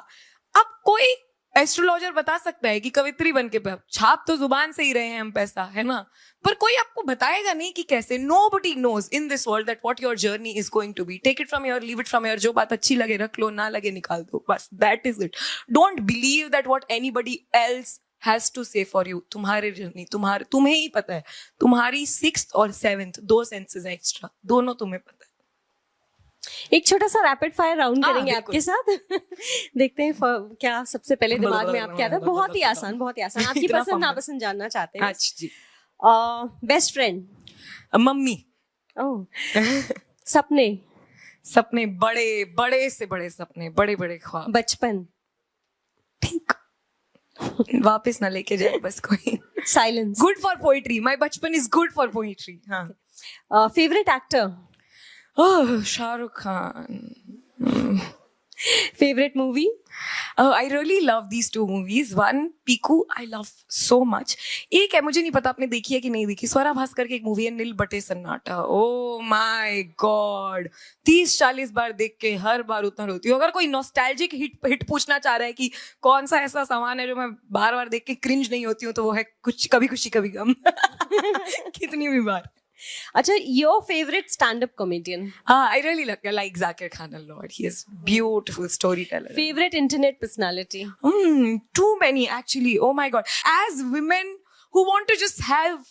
S1: अब कोई एस्ट्रोलॉजर बता सकता है कि कवित्री बन के छाप तो जुबान से ही रहे हैं हम पैसा, है ना, पर कोई आपको बताएगा नहीं कि कैसे. Nobody knows in this world that what your journey is going to be. Take it from here, leave it from here. जो बात अच्छी लगे रख लो, ना लगे निकाल दो, बस. That is it. Don't believe that what anybody else has to say for you. तुम्हारे जर्नी तुम्हें ही पता है. तुम्हारी 6th और 7th 2 सेंसेस है एक्स्ट्रा, दोनों तुम्हें पता है.
S2: एक छोटा सा रैपिड फायर राउंड
S1: हाँ,
S2: करेंगे
S1: बिल्कुल.
S2: आपके साथ. देखते हैं क्या सबसे पहले दिमाग में आपके आता है. बहुत ही आसान, बहुत ही आसान. आपकी
S1: इतना
S2: पसंद
S1: फंबल.
S2: नापसंद जानना चाहते हैं.
S1: अच्छा जी.
S2: Best friend.
S1: मम्मी.
S2: ओह. सपने.
S1: सपने बड़े से बड़े सपने, बड़े ख्वाब.
S2: बचपन.
S1: ठीक. वापस ना लेके जाए बस कोई.
S2: Silence.
S1: Good for poetry. My बचपन इज गुड फॉर पोइट्री. हाँ.
S2: Favourite actor.
S1: Oh, Shahrukh Khan.
S2: Favourite movie.
S1: I really love these 2 movies. One, Piku, I love so much. एक है, मुझे नहीं पता आपने देखी है कि नहीं देखी, स्वरा भास्कर की एक मूवी है नील बटे सन्नाटा. ओ माय गॉड, 30-40 बार देख के हर बार उतना रोती हूँ. अगर कोई नॉस्टैल्जिक हिट पूछना चाह रहा है कि कौन सा ऐसा सामान है जो मैं बार बार देख के क्रिंज नहीं होती हूँ, तो वो है कुछ कभी खुशी कभी गम. कितनी भी बार.
S2: अच्छा, your favourite stand up comedian.
S1: I really like Zakir Khan a lot. He is beautiful storyteller.
S2: Favourite internet personality.
S1: Too many actually. Oh my God. As women who want to just have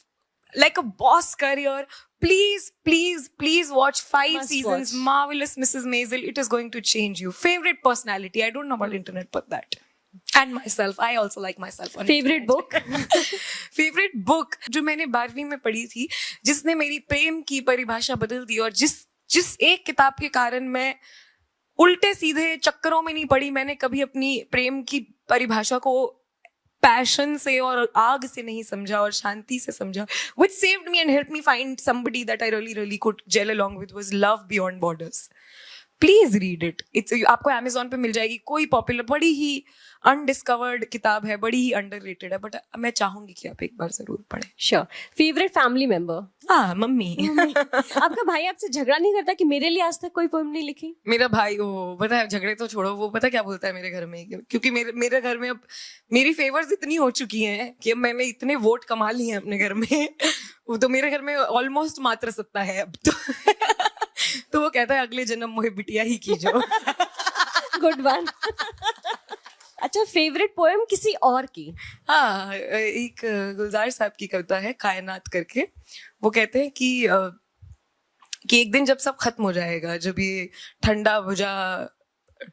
S1: like a boss career, please watch 5
S2: Must
S1: seasons.
S2: watch.
S1: Marvelous Mrs. Maisel. It is going to change you. Favorite personality. I don't know about internet, but that. And myself. I also like myself. on
S2: favourite
S1: internet.
S2: Book.
S1: Favourite book जो मैंने 12वीं में पढ़ी थी, जिसने मेरी प्रेम की परिभाषा बदल दी, और जिस एक किताब के कारण मैं उल्टे सीधे चक्करों में नहीं पड़ी. मैंने कभी अपनी प्रेम की परिभाषा को पैशन से और आग से नहीं समझा और शांति से समझा. Which saved me and helped me find somebody that I really could gel along with was Love Beyond Borders. Please read it. आपको Amazon पे मिल जाएगी. कोई पॉपुलर, बड़ी ही अनडिस्कवर्ड किताब है, बड़ी ही अंडररेटेड है, बट मैं चाहूंगी कि आप एक बार जरूर पढ़ें.
S2: श्योर. Favourite family member.
S1: हाँ, मम्मी.
S2: आपका भाई आपसे झगड़ा नहीं करता कि मेरे लिए आज तक कोई पोएम नहीं लिखी?
S1: मेरा भाई, वो पता है, झगड़े तो छोड़ो, वो पता क्या बोलता है मेरे घर में, क्योंकि मेरे घर में अब मेरी फेवर्स इतनी हो चुकी हैं कि अब मैंने इतने वोट कमा लिए हैं अपने घर में. वो तो मेरे घर में ऑलमोस्ट मात्र सत्ता है अब तो. तो वो कहता है अगले जन्म मोहे बिटिया ही कीजो.
S2: Good one. अच्छा, फेवरेट पोएम किसी और की?
S1: हाँ, एक गुलजार साहब की कविता है कायनात करके. वो कहते हैं कि एक दिन जब सब खत्म हो जाएगा, जब ये ठंडा भुजा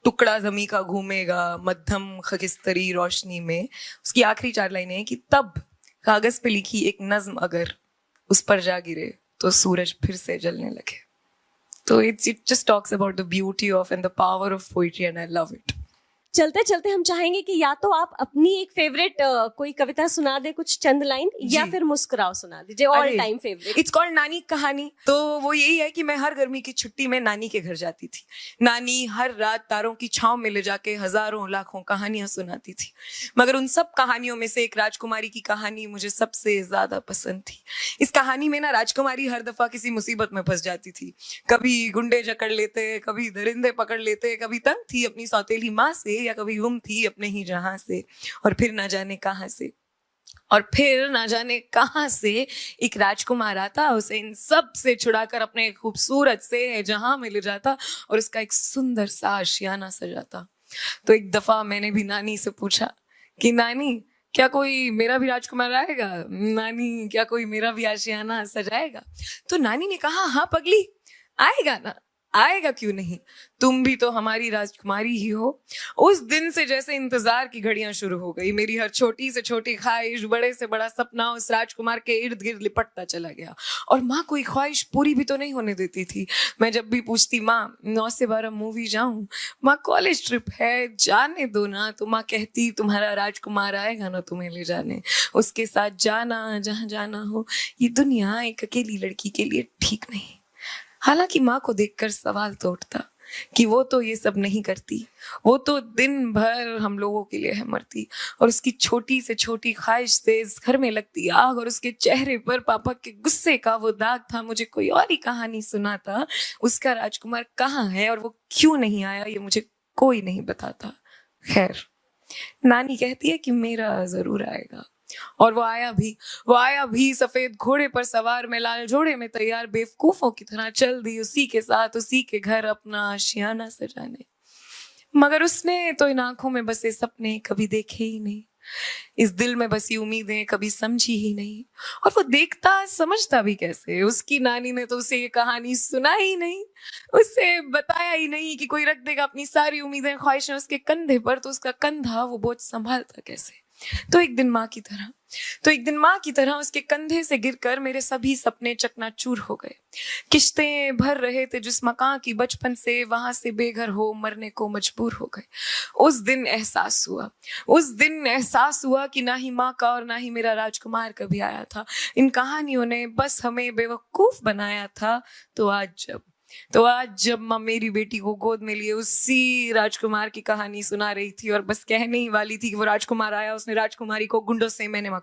S1: टुकड़ा जमी का घूमेगा मध्यम खगिस्तरी रोशनी में, उसकी आखिरी 4 लाइनें हैं कि तब कागज पे लिखी एक नज्म अगर उस पर जा गिरे तो सूरज फिर से जलने लगे. तो it just talks about the beauty of and the power of poetry, and I love it.
S2: चलते चलते हम चाहेंगे कि या तो आप अपनी एक फेवरेट कोई कविता सुना दे, कुछ चंद लाइन, या फिर मुस्कुराओ सुना दीजिए. All time favourite.
S1: It's called नानी कहानी. तो वो यही है कि मैं हर गर्मी की छुट्टी में नानी के घर जाती थी. नानी हर रात तारों की छांव में ले जाके हजारों लाखों कहानियां सुनाती थी, मगर उन सब कहानियों में से एक राजकुमारी की कहानी मुझे सबसे ज्यादा पसंद थी. इस कहानी में ना राजकुमारी हर दफा किसी मुसीबत में फंस जाती थी. कभी गुंडे जकड़ लेते, कभी दरिंदे पकड़ लेते, कभी तंग थी अपनी सौतेली माँ से, या कभी गुम थी अपने ही जहां से, और फिर ना जाने कहां से, और फिर ना जाने कहां से एक राजकुमार आता, उसे इन सब से छुड़ाकर अपने खूबसूरत से जहां में ले जाता और उसका एक सुंदर सा आशियाना सजाता. तो एक दफा मैंने भी नानी से पूछा कि नानी, क्या कोई मेरा भी राजकुमार आएगा? नानी, क्या कोई मेरा भी आशियाना सजाएगा? तो नानी ने कहा, हाँ पगली, आएगा ना, आएगा क्यों नहीं, तुम भी तो हमारी राजकुमारी ही हो. उस दिन से जैसे इंतजार की घड़ियां शुरू हो गई. मेरी हर छोटी से छोटी ख्वाहिश, बड़े से बड़ा सपना उस राजकुमार के इर्द गिर्द लिपटता चला गया. और माँ कोई ख्वाहिश पूरी भी तो नहीं होने देती थी. मैं जब भी पूछती, माँ 9 से 12 मूवी जाऊं, माँ कॉलेज ट्रिप है, जाने दो ना, तो माँ कहती, तुम्हारा राजकुमार आएगा ना तुम्हें ले जाने, उसके साथ जाना जहां जाना हो. ये दुनिया एक अकेली लड़की के लिए ठीक नहीं. हालांकि माँ को देखकर सवाल तो उठता कि वो तो ये सब नहीं करती, वो तो दिन भर हम लोगों के लिए है मरती. और उसकी छोटी से छोटी ख्वाहिश से इस घर में लगती आग, और उसके चेहरे पर पापा के गुस्से का वो दाग था. मुझे कोई और ही कहानी सुनाता, उसका राजकुमार कहाँ है और वो क्यों नहीं आया, ये मुझे कोई नहीं बताता. खैर, नानी कहती है कि मेरा जरूर आएगा, और वो आया भी सफेद घोड़े पर सवार में लाल जोड़े में तैयार, बेवकूफों की तरह चल दी उसी के साथ उसी के घर अपना आशियाना सजाने। मगर उसने तो इन आंखों में बसे सपने कभी देखे ही नहीं, इस दिल में बसी उम्मीदें कभी समझी ही नहीं, और वो देखता समझता भी कैसे? उसकी नानी ने तो उसे ये कहानी सुनाई ही नहीं, उसे बताया ही नहीं कि कोई रख देगा अपनी सारी उम्मीदें ख्वाहिशें उसके कंधे पर, तो उसका कंधा वो बोझ संभालता कैसे? तो एक दिन माँ की तरह उसके कंधे से गिरकर मेरे सभी सपने चकनाचूर हो गए। किश्तें भर रहे थे जिस मकान की बचपन से, वहां से बेघर हो मरने को मजबूर हो गए। उस दिन एहसास हुआ कि ना ही माँ का और ना ही मेरा राजकुमार कभी आया था। इन कहानियों ने बस हमें बेवकूफ बनाया था। तो आज जब माँ मेरी बेटी को गोद में लिए उसी राजकुमार की कहानी सुना रही थी और बस कहने ही वाली थी कि वो राजकुमार आया, उसने राजकुमारी को गुंडों से, मैंने माँ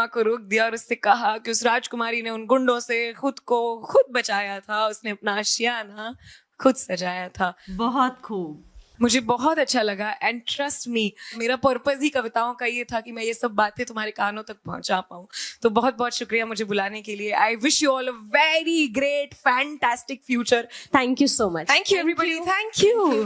S1: को रोक दिया और उससे कहा कि उस राजकुमारी ने उन गुंडों से खुद को खुद बचाया था, उसने अपना आशियाना खुद सजाया था।
S3: बहुत खूब।
S1: मुझे बहुत अच्छा लगा, एंड ट्रस्ट मी, मेरा पर्पस ही कविताओं का ये था कि मैं ये सब बातें तुम्हारे कानों तक पहुंचा पाऊं। तो बहुत बहुत शुक्रिया मुझे बुलाने के लिए। I wish you all a very great fantastic future.
S2: Thank you so much.
S1: Thank you everybody, thank you.